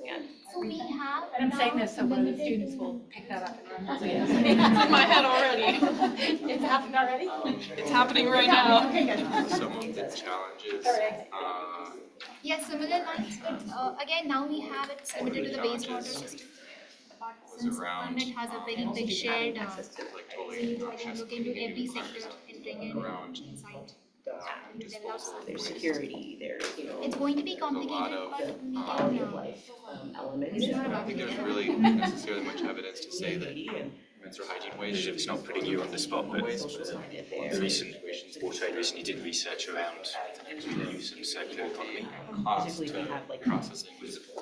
and. So we have. And I'm saying this so one of the students will pick that up and run. It's in my head already. It's happening already? It's happening right now. Okay, good. some of the challenges. Yes, similar lines, but again, now we have it submitted to the wastewater system. But since climate has a very big shared, we need to look into every sector and bring in insight. Their security, their, It's going to be complicated, but we can. elements. I don't think there's really necessarily much evidence to say that menstrual hygiene waste. It's not putting you on the spot, but recent WaterAid recently did research around reuse and circular economy and cost Processing.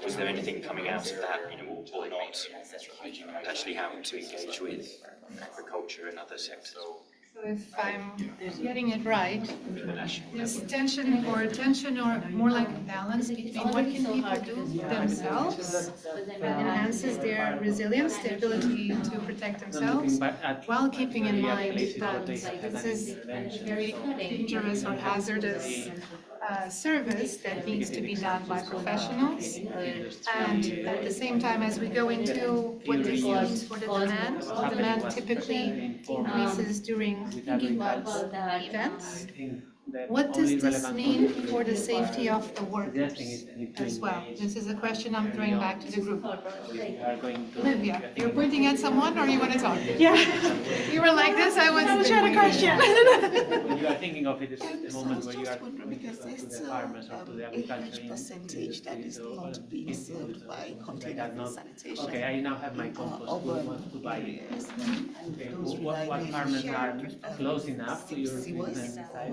was there anything coming out of that, or not, and actually how to engage with agriculture and other sectors? So if I'm getting it right, there's tension or more like a balance between what can people do themselves that enhances their resilience, their ability to protect themselves, while keeping in mind that this is a very dangerous or hazardous service that needs to be done by professionals. And at the same time, as we go into what this means for the demand typically increases during flood events. What does this mean for the safety of the workers as well? This is a question I'm throwing back to the group. Olivia, you're pointing at someone or you want to talk? Yeah. You were like this, I was. I was trying to question. When you are thinking of it, it's the moment where you are going to the farmers or to the agriculture percentage that is not being served by container sanitation. Okay, I now have my compost. Who wants to buy it? Okay, what farmers are close enough to your business site?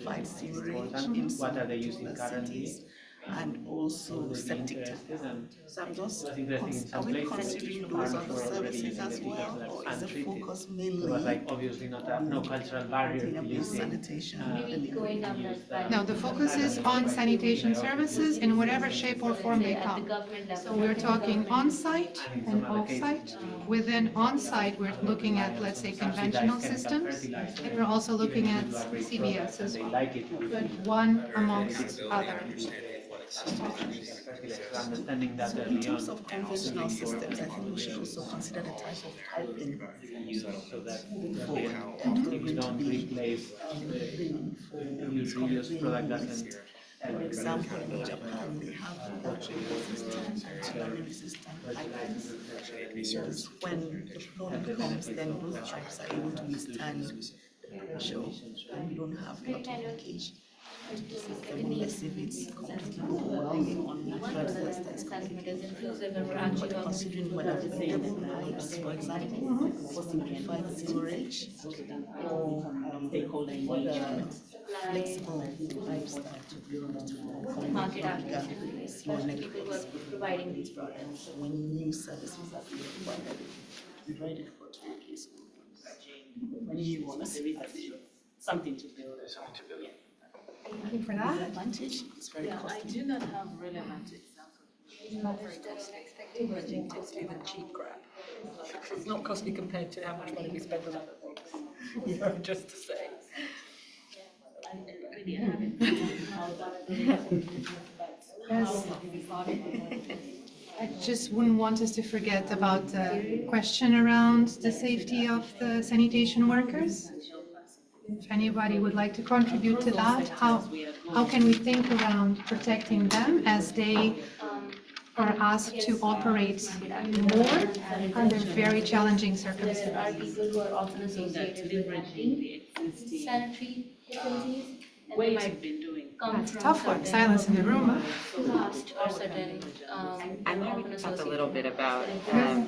What are they using currently? And also septic tank. So I'm just, are we considering those other services as well, or is the focus mainly There was obviously no cultural barrier to using sanitation? No, the focus is on sanitation services in whatever shape or form they come. So we're talking on-site and off-site. Within on-site, we're looking at, let's say, conventional systems, and we're also looking at CBS as well, but one amongst others. Understanding that In terms of conventional systems, I think we should also consider the type of piping so that you don't replace use product doesn't. For example, in Japan, they have water-resistant, tsunami-resistant pipelines. Because when the flood comes, then those pipes are able to withstand the pressure, and you don't have a lot of leakage. Unless if it's completely overwhelming on the flood that's but considering whether the suitable pipes, for example, for simplified sewerage, or the flexible pipes that communicate sewer networks providing these products when new services are provided, difficult to replace. when you want to see something to build. Thank you for that. Advantage, it's very costly. I do not have relevant examples. It's not very costly. Emerging tends to be the cheap crap. It's not costly compared to how much money we spend on other things. You know, just to say. Yes. I just wouldn't want us to forget about the question around the safety of the sanitation workers. If anybody would like to contribute to that, how can we think around protecting them as they are asked to operate more under very challenging There are circumstances? people who are often associated with renting sanitary facilities. And they might come That's a from tough one. certain Silence in the room. Past or certain, I'm happy to talk a little bit about, how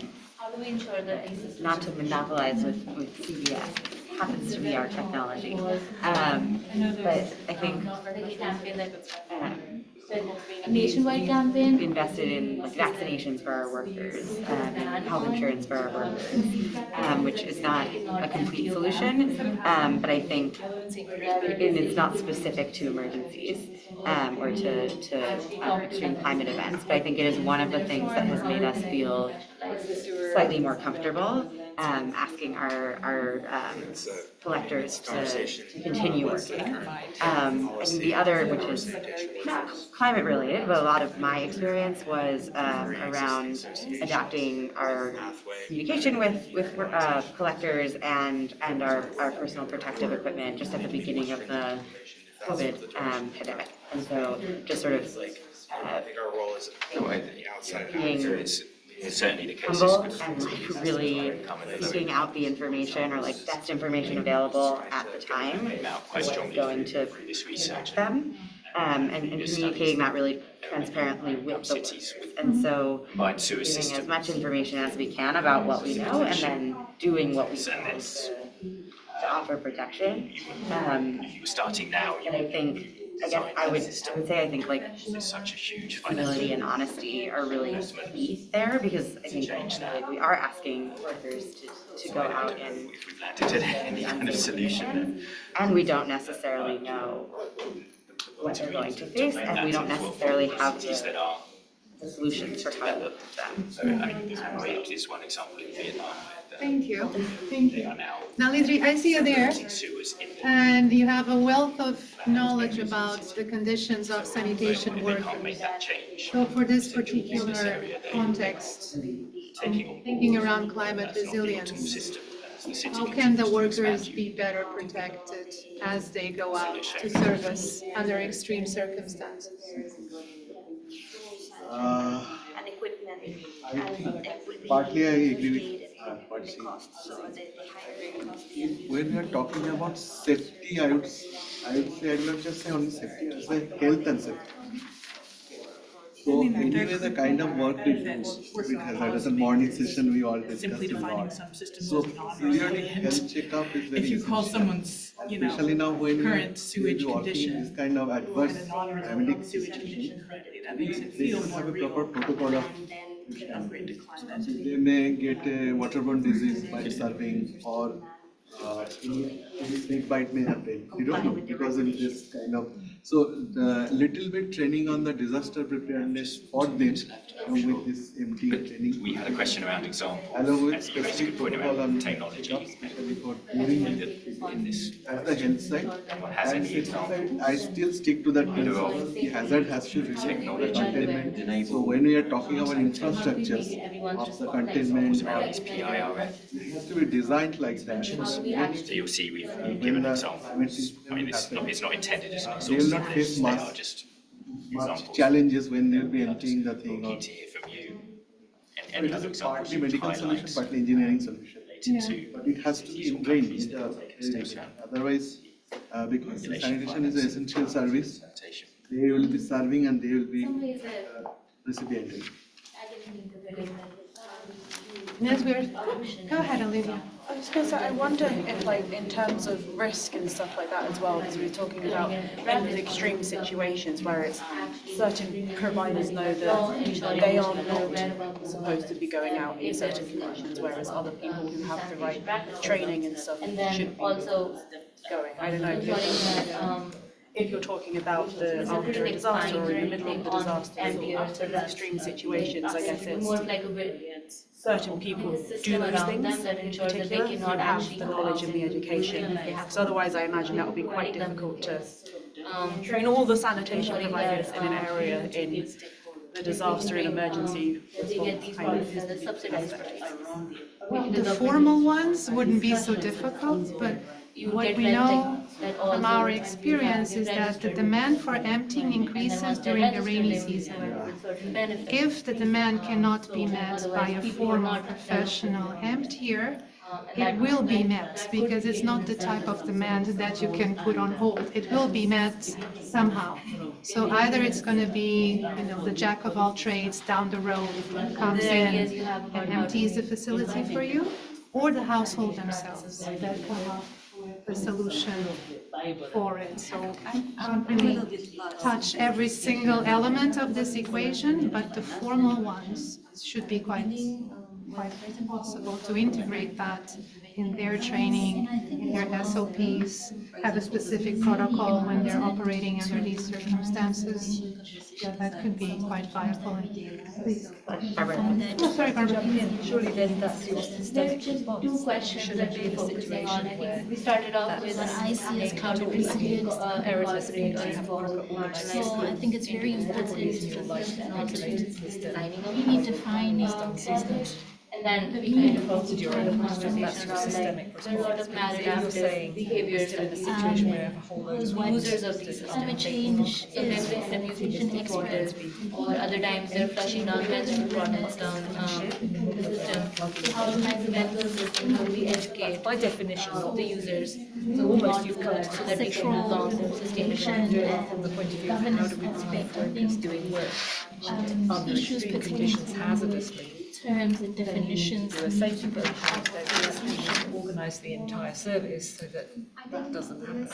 do we ensure that these systems? not to monopolize with CBS, happens to be our technology. But I think A nationwide campaign? we invested in like vaccinations for our workers, health insurance for our workers, which is not a complete solution, but I think it's not specific to emergencies or to extreme climate events. But I think it is one of the things that has made us feel slightly more comfortable asking our collectors to continue working. I think the other, which is not climate related, but a lot of my experience was around adapting our communication with collectors and our personal protective equipment just at the beginning of the COVID pandemic. And so just sort of I think our role is the way that the outside being it's certainly the case. humble and like really seeking out the information or like best information available at the time, going to them, and communicating that really transparently with the workers. And so giving as much information as we can about what we know and then doing what we can to offer protection. Starting now. And I would say I think like humility and honesty are really key there, because I think like, we are asking workers to go out and any kind of solution. And we don't necessarily know what they're going to face, and we don't necessarily have the solutions for how to work with them. So I mean, WaterAid is one example in Vietnam. Thank you. Thank you. Now, Lidri, I see you there, and you have a wealth of knowledge about the conditions of sanitation workers. So for this particular context, thinking around climate resilience, how can the workers be better protected as they go out to service under extreme circumstances? I think partly I agree with what she said. When we are talking about safety, I would say, I would not just say only safety, I would say health and safety. So anyway, the kind of work we do, it has had as a morning session, we all discussed a lot. So periodic health checkup is very essential. Someone's, especially now when current sewage you're working in this kind of adverse climatic situation, they don't have a proper protocol of they may get a waterborne disease by serving, or snake bite may happen. You don't know, because in this kind of, so the little bit training on the disaster preparedness for them, along with this MT training. We had a question around example. Along with As you raised a specific good point protocol around on technology. especially for during In this, as the health side, has and any safety side, I still stick to that principle. The hazard has to reflect the containment. So when we are talking about infrastructures of the containment, it has to be designed like that. So you'll see we've given an example. I mean, it's not intended as an They will exhaustive not face list, they are much just challenges when they'll be emptying the thing. Or, keen to hear from you. And so any it other is examples partly you medical highlight solution, partly engineering solution. related to But it has to be ingrained into the otherwise, because sanitation is an essential service, they will be serving and they will be recipienting. Yes, go ahead, Olivia. I was going to say, I wonder if, like, in terms of risk and stuff like that as well, because we were talking about in those extreme situations where it's certain providers know that, you know, they are not supposed to be going out in certain conditions, whereas other people who have the right training and stuff should be going. I don't know if you're talking about the after a disaster or in the middle of the disaster or after extreme situations, I guess it's certain people do those things in particular who have the knowledge and the education. So otherwise I imagine that would be quite difficult to train all the sanitation providers in an area in the disaster and emergency response kind of aspect. The formal ones wouldn't be so difficult, but what we know from our experience is that the demand for emptying increases during the rainy season. If the demand cannot be met by a formal professional emptier, it will be met because it's not the type of demand that you can put on hold. It will be met somehow. So either it's going to be, you know, the jack of all trades down the road comes in and empties the facility for you, or the household themselves that come up with a solution for it. So I can't really touch every single element of this equation, but the formal ones should be quite possible to integrate that in their training, in their SOPs, have a specific protocol when they're operating under these circumstances. Yeah, that could be quite viable. Please. Oh, sorry, Barbara. Surely then that's your systemic response. Two questions that we focused on. I think we started off with I see as climate resilient errors. So I think it's very important to really define and then we kind of also during the conversation around like there are a lot of maladaptive behaviors in a situation where a whole load of users of these climate change is reputation experts, or other times they're flushing down menstrual products down the system. How to maximize the system, how we educate by definition of the users. So almost you've come to that they can long-term sustainability from the point of view of how do we prevent workers doing work under extreme conditions hazardously. Terms and definitions. The safety program organise the entire service so that that doesn't happen.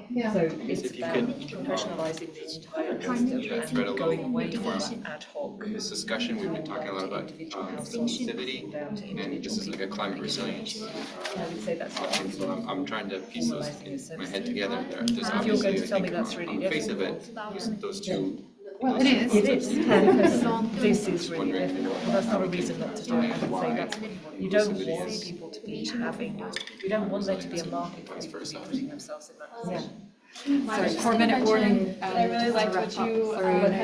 Yeah. So it's about professionalising the entire system and going away from ad hoc. This discussion, we've been talking a lot about inclusivity, and this is like a climate resilience. So I'm trying to piece those in my head together. There's If you're going obviously, to I tell me think, that's really on the face of difficult. it, those two. Well, it is. It is. This is really difficult. Well, that's not a reason not to do it. I would say that you don't want people to be having, you don't want there to be a market for people to be putting themselves in that position. Sorry, 4-minute warning. I really liked what you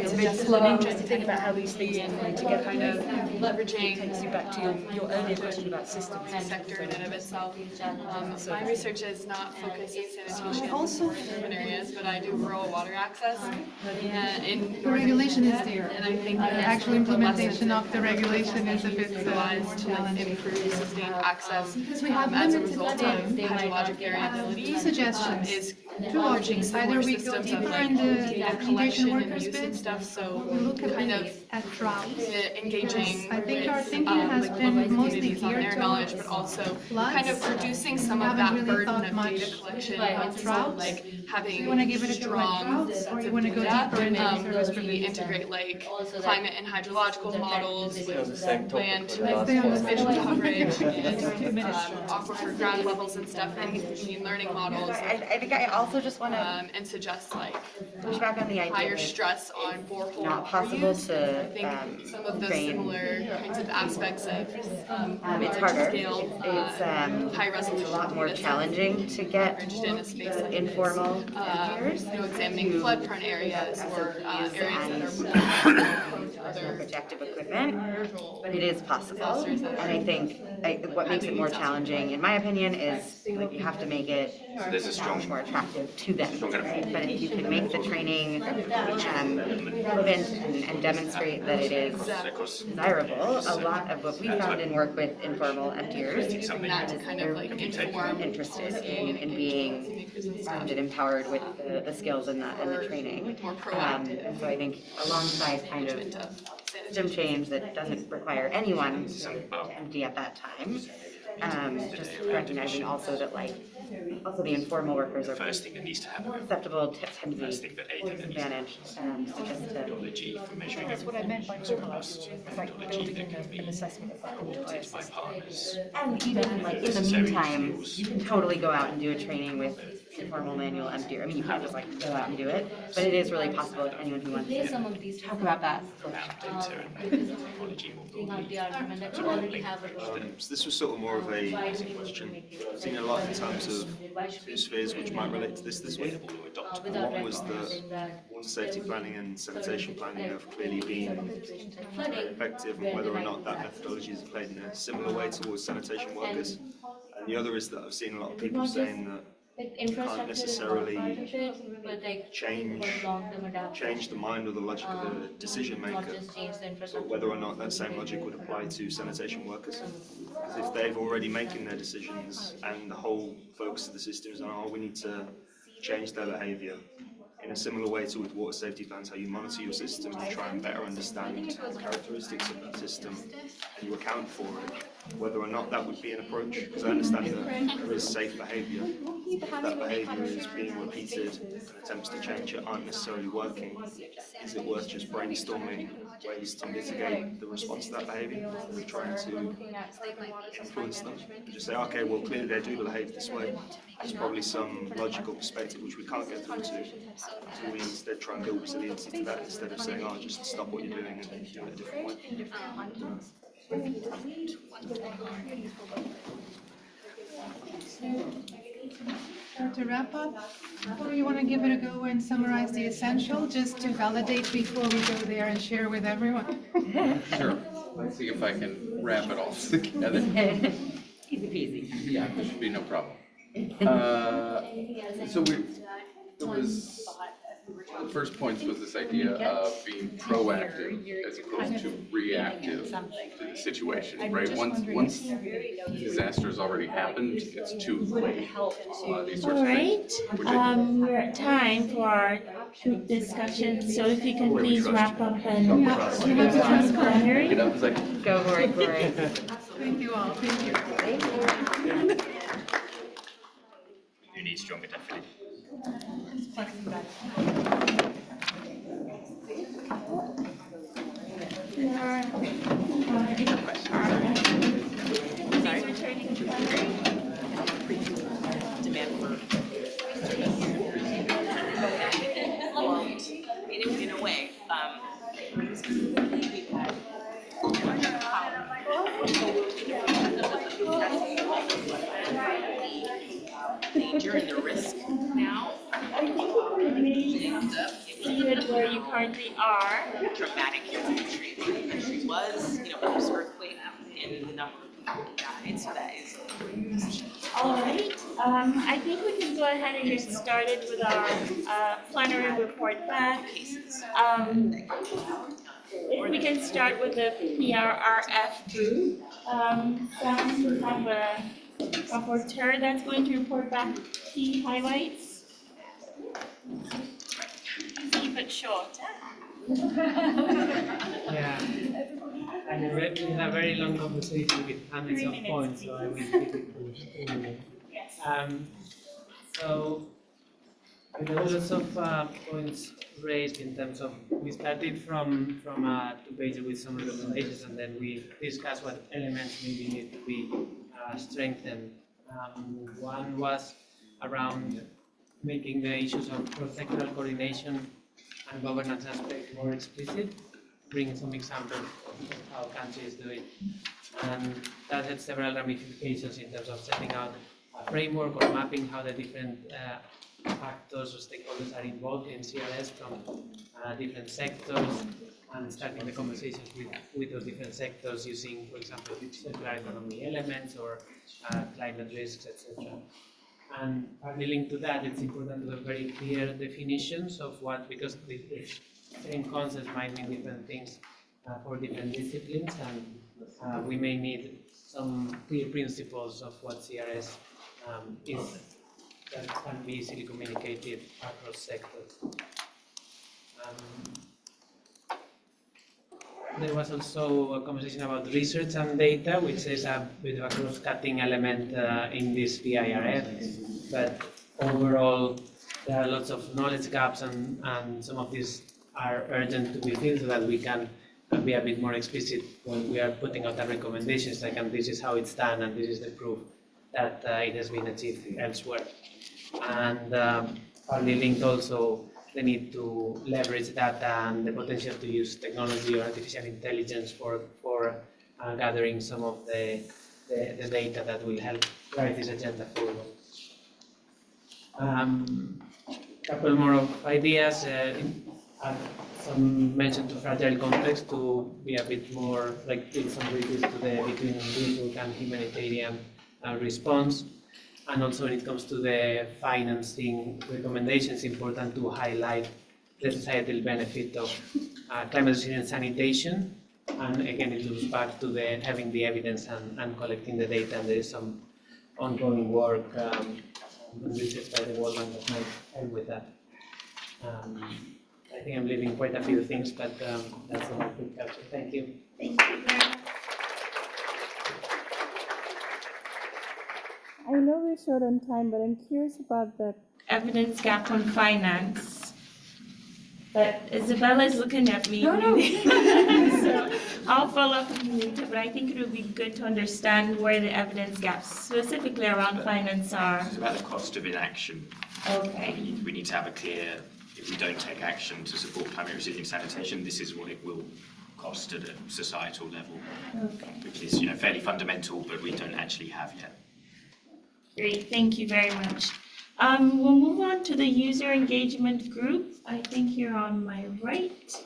suggested. An interesting thing about how these things come together, kind of leveraging, takes you back to your earlier question about systems. Sector in and of itself. My research is not focused on sanitation in urban areas, but I do rural water access. And The regulation is there. And I think The that actual implementation of the regulation is a bit utilized to challenging. improve sustained access Because we have as a limited result of time. hydrologic variability. Two suggestions, Is two options. Either we go systems of deeper like in the data sanitation collection and workers use and bit, stuff, so we look kind at of drought. engaging I think our with, thinking has like been local mostly communities on geared their knowledge, towards but also floods. kind of reducing some We of that haven't really burden thought of much data collection, about but drought. like Do having you want to give it a go at strong drought, sets or you of want to go data. deeper into the service We provision? integrate like climate and hydrological models with land Let's stay on the fish same coverage topic. and aquifer ground levels and stuff, and machine learning models. I think I also just want to and suggest like push back on the idea higher that stress on borehole not water possible use. to, I think some of those train. similar kinds of aspects of It's large harder. scale, It's high resolution a lot more data sets challenging to get in a space like informal this. Examining flood prone areas or areas that are other protective equipment, but it is possible. And I think what makes it more challenging, in my opinion, is like you have to make it more attractive to them. Right? But if you can make the training relevant and demonstrate that it is desirable, a lot of what we found in work with informal emptiers is they're interested in being armed and empowered with the skills and the training. And so I think alongside kind of system change that doesn't require anyone to empty at that time, just recognizing also that also the informal workers are First thing that needs to happen. susceptible, tend to be First thing that disadvantaged, so just to. methodology for measuring. That's what I meant by robust it's like methodology building that can be an assessment of that audited by partners. And even like in the meantime, you can totally go out and do a training with informal manual empty. I mean, you can't just like go out and do it, but it is really possible if anyone who wants to talk about that. So this was sort of more of a question. I've seen a lot in terms of two spheres which might relate to this week. One was the water safety planning and sanitation planning have clearly been very effective, and whether or not that methodology is played in a similar way towards sanitation workers. And the other is that I've seen a lot of people saying that you can't necessarily change the mind or the logic of the decision maker, so whether or not that same logic would apply to sanitation workers. Because if they've already making their decisions and the whole focus of the system is on, oh, we need to change their behaviour, in a similar way to with water safety plans, how you monitor your system, you try and better understand the characteristics of that system and you account for it, whether or not that would be an approach, because I understand that there is safe behaviour. If that behaviour is being repeated and attempts to change it aren't necessarily working, is it worth just brainstorming ways to mitigate the response to that behaviour rather than trying to influence them? And just say, okay, well clearly they do behave this way. There's probably some logical perspective which we can't get through to. So we instead try and build resiliency to that instead of saying, oh, just stop what you're doing and do it a different way. To wrap up, or you want to give it a go and summarize the essential, just to validate before we go there and share with everyone? Sure. Let's see if I can wrap it all together. Easy peasy. Yeah, there should be no problem. So there was, the first point was this idea of being proactive as opposed to reactive to the situation, right? Once disaster has already happened, it's too late. These sorts All of things. right, we're at time for our group discussion, so if you can please wrap up and move on to plenary. Get up as I can. Go for it, Corey. Thank you all, thank you. You need stronger definition. Demand for in a way, we've had danger and the risk now. Where you currently are. Dramatic history. The country was, post earthquake, and the number of people who died, so that is. All right, I think we can go ahead and get started with our plenary report back. If we can start with the PRRF group. Sam, we have a rapporteur that's going to report back key highlights. Keep it short. Yeah. I read in a very long conversation with hundreds of points, so I will keep it to 2 minutes. So, there were lots of points raised in terms of, we started from 2 pages with some recommendations, and then we discussed what elements maybe need to be strengthened. One was around making the issues of cross-sectoral coordination and governance aspect more explicit, bringing some examples of how countries do it. And that had several ramifications in terms of setting out a framework or mapping how the different actors or stakeholders are involved in CRS from different sectors, and starting the conversations with those different sectors using, for example, circular economy elements or climate risks, etc. And partly linked to that, it's important to have very clear definitions of what, because the same concepts might mean different things for different disciplines, and we may need some clear principles of what CRS is that can be easily communicated across sectors. there was also a conversation about research and data, which is a bit of a cross-cutting element in this VIRF. But overall, there are lots of knowledge gaps, and some of these are urgent to be filled so that we can be a bit more explicit when we are putting out the recommendations, like, and this is how it's done, and this is the proof that it has been achieved elsewhere. And partly linked also the need to leverage data and the potential to use technology or artificial intelligence for gathering some of the data that will help drive this agenda forward. Couple more of ideas. Some mention to fragile complex to be a bit more like give some bridges to the between resource and humanitarian response. And also when it comes to the financing recommendations, it's important to highlight the societal benefit of climate resilient sanitation. And again, it looks back to the having the evidence and collecting the data, and there is some ongoing work and research by the World Bank that might help with that. I think I'm leaving quite a few things, but that's a quick capture. Thank you. Thank you very much. I know we're short on time, but I'm curious about the Evidence gap on finance. But Isabella's looking at me. No. So I'll follow up with you later, but I think it would be good to understand where the evidence gaps specifically around finance are. It's about the cost of inaction. Okay. We need to have a clear, if we don't take action to support climate resilient sanitation, this is what it will cost at a societal level. Okay. Which is, fairly fundamental, but we don't actually have yet. Great, thank you very much. We'll move on to the user engagement group. I think you're on my right.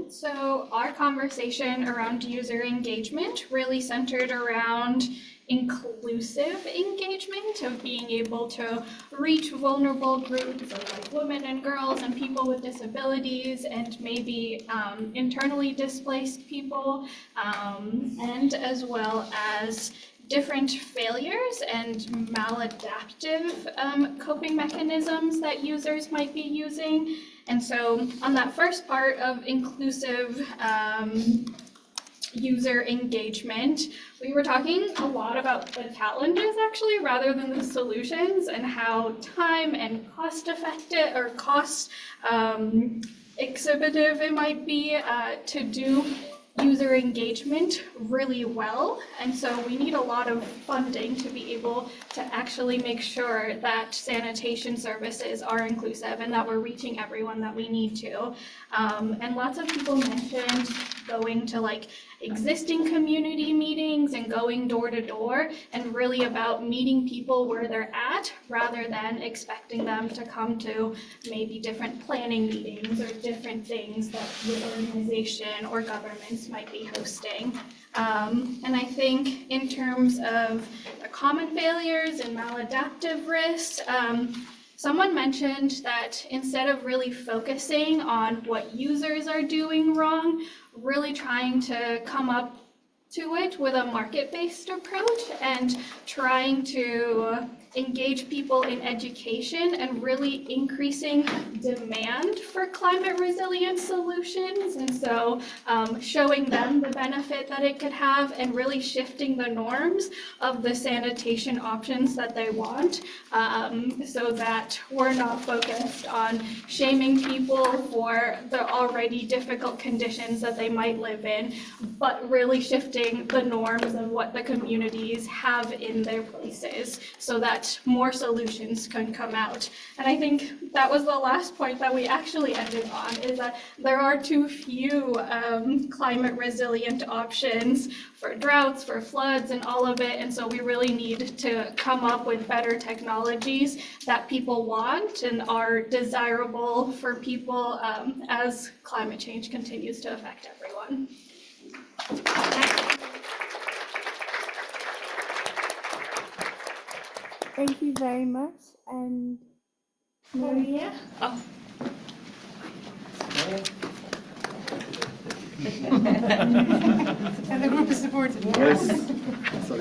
So our conversation around user engagement really centered around inclusive engagement, of being able to reach vulnerable groups of like women and girls and people with disabilities, and maybe internally displaced people, and as well as different failures and maladaptive coping mechanisms that users might be using. And so on that first part of inclusive user engagement, we were talking a lot about the challenges actually, rather than the solutions, and how time and cost effective or cost exhibitive it might be to do user engagement really well. And so we need a lot of funding to be able to actually make sure that sanitation services are inclusive and that we're reaching everyone that we need to. And lots of people mentioned going to like existing community meetings and going door to door, and really about meeting people where they're at rather than expecting them to come to maybe different planning meetings or different things that your organization or governments might be hosting. And I think in terms of the common failures and maladaptive risks, someone mentioned that instead of really focusing on what users are doing wrong, really trying to come up to it with a market-based approach and trying to engage people in education and really increasing demand for climate resilient solutions. And so showing them the benefit that it could have and really shifting the norms of the sanitation options that they want, so that we're not focused on shaming people for the already difficult conditions that they might live in, but really shifting the norms of what the communities have in their places so that more solutions can come out. And I think that was the last point that we actually ended on, is that there are too few climate resilient options for droughts, for floods, and all of it. And so we really need to come up with better technologies that people want and are desirable for people as climate change continues to affect everyone. Thank you very much. And Maria? Oh. And the group is supported. Yes. All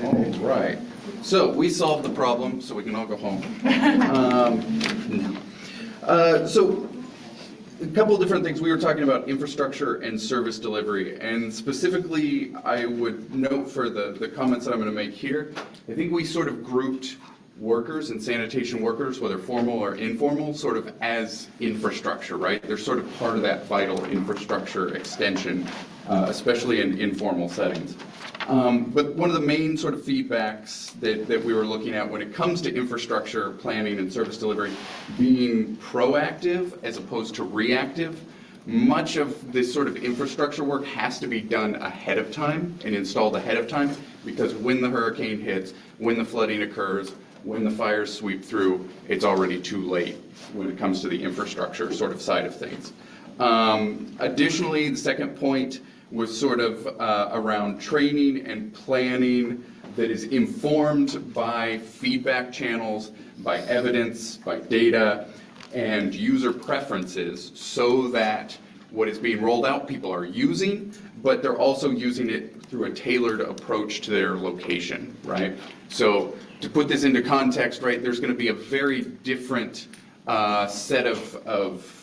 right. So we solved the problem, so we can all go home. So a couple of different things. We were talking about infrastructure and service delivery, and specifically, I would note for the comments that I'm going to make here, I think we sort of grouped workers and sanitation workers, whether formal or informal, sort of as infrastructure, right? They're sort of part of that vital infrastructure extension, especially in informal settings. But one of the main sort of feedbacks that we were looking at when it comes to infrastructure planning and service delivery being proactive as opposed to reactive, much of this sort of infrastructure work has to be done ahead of time and installed ahead of time, because when the hurricane hits, when the flooding occurs, when the fires sweep through, it's already too late when it comes to the infrastructure sort of side of things. Additionally, the second point was sort of around training and planning that is informed by feedback channels, by evidence, by data, and user preferences, so that what is being rolled out people are using, but they're also using it through a tailored approach to their location, right? So to put this into context, right, there's going to be a very different set of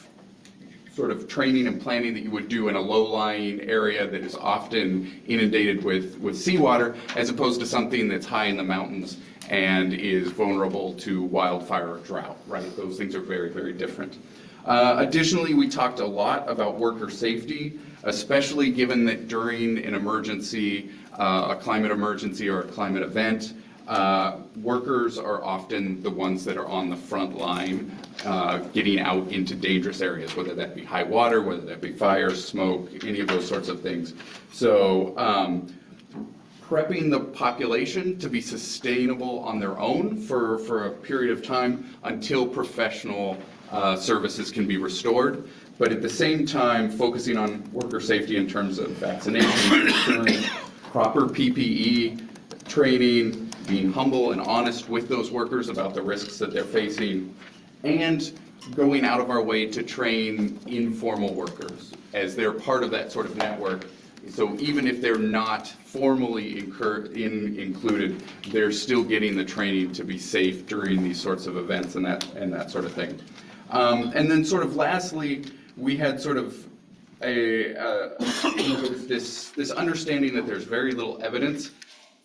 sort of training and planning that you would do in a low-lying area that is often inundated with seawater, as opposed to something that's high in the mountains and is vulnerable to wildfire or drought, right? Those things are very, very different. Additionally, we talked a lot about worker safety, especially given that during an emergency, a climate emergency or a climate event, workers are often the ones that are on the front line, getting out into dangerous areas, whether that be high water, whether that be fire, smoke, any of those sorts of things. So prepping the population to be sustainable on their own for a period of time until professional services can be restored, but at the same time focusing on worker safety in terms of vaccination, insurance, proper PPE, training, being humble and honest with those workers about the risks that they're facing, and going out of our way to train informal workers as they're part of that sort of network. So even if they're not formally included, they're still getting the training to be safe during these sorts of events and that sort of thing. And then sort of lastly, we had sort of this understanding that there's very little evidence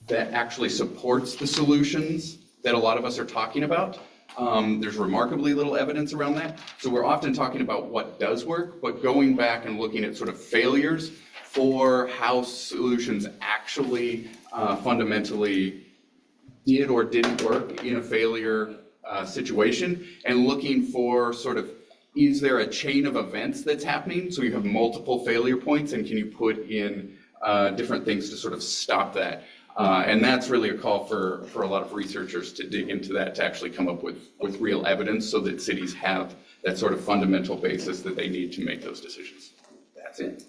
that actually supports the solutions that a lot of us are talking about. There's remarkably little evidence around that. So we're often talking about what does work, but going back and looking at sort of failures for how solutions actually fundamentally did or didn't work in a failure situation, and looking for sort of, is there a chain of events that's happening? So you have multiple failure points, and can you put in different things to sort of stop that? And that's really a call for a lot of researchers to dig into that, to actually come up with real evidence so that cities have that sort of fundamental basis that they need to make those decisions. That's it.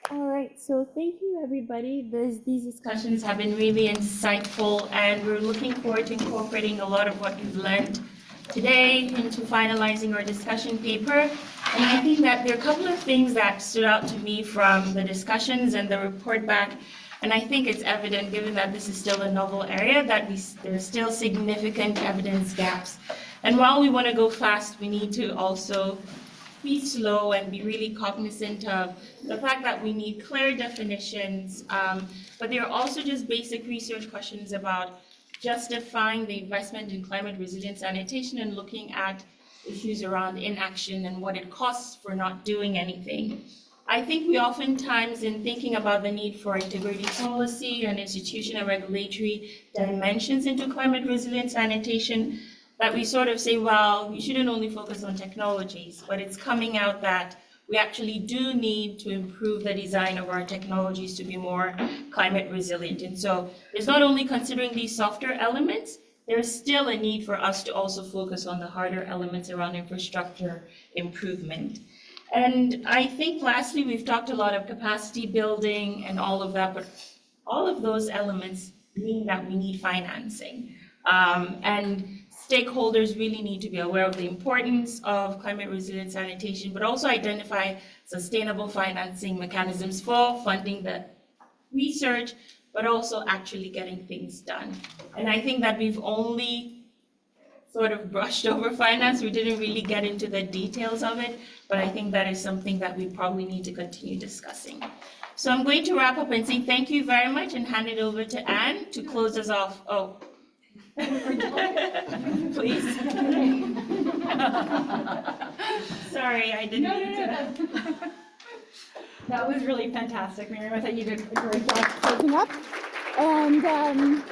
All right, so thank you, everybody. These discussions have been really insightful, and we're looking forward to incorporating a lot of what you've learned today into finalizing our discussion paper. And I think that there are a couple of things that stood out to me from the discussions and the report back. And I think it's evident, given that this is still a novel area, that there's still significant evidence gaps. And while we want to go fast, we need to also be slow and be really cognizant of the fact that we need clear definitions, but there are also just basic research questions about justifying the investment in climate resilient sanitation and looking at issues around inaction and what it costs for not doing anything. I think we oftentimes, in thinking about the need for integrity policy and institutional regulatory dimensions into climate resilient sanitation, that we sort of say, well, you shouldn't only focus on technologies, but it's coming out that we actually do need to improve the design of our technologies to be more climate resilient. And so it's not only considering these softer elements, there's still a need for us to also focus on the harder elements around infrastructure improvement. And I think lastly, we've talked a lot of capacity building and all of that, but all of those elements mean that we need financing. And stakeholders really need to be aware of the importance of climate resilient sanitation, but also identify sustainable financing mechanisms for funding the research, but also actually getting things done. And I think that we've only sort of brushed over finance. We didn't really get into the details of it, but I think that is something that we probably need to continue discussing. So I'm going to wrap up and say thank you very much and hand it over to Anne to close us off. Oh. Please. Sorry, I didn't mean to. That was really fantastic, Miriam. I thought you did a great job closing up. And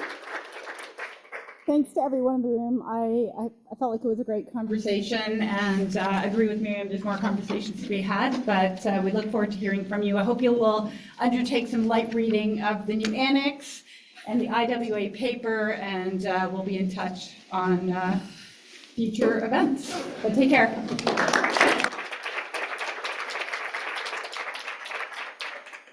thanks to everyone in the room. I felt like it was a great conversation, and I agree with Miriam, there's more conversations to be had, but we look forward to hearing from you. I hope you will undertake some light reading of the new annex and the IWA paper, and we'll be in touch on future events. But take care.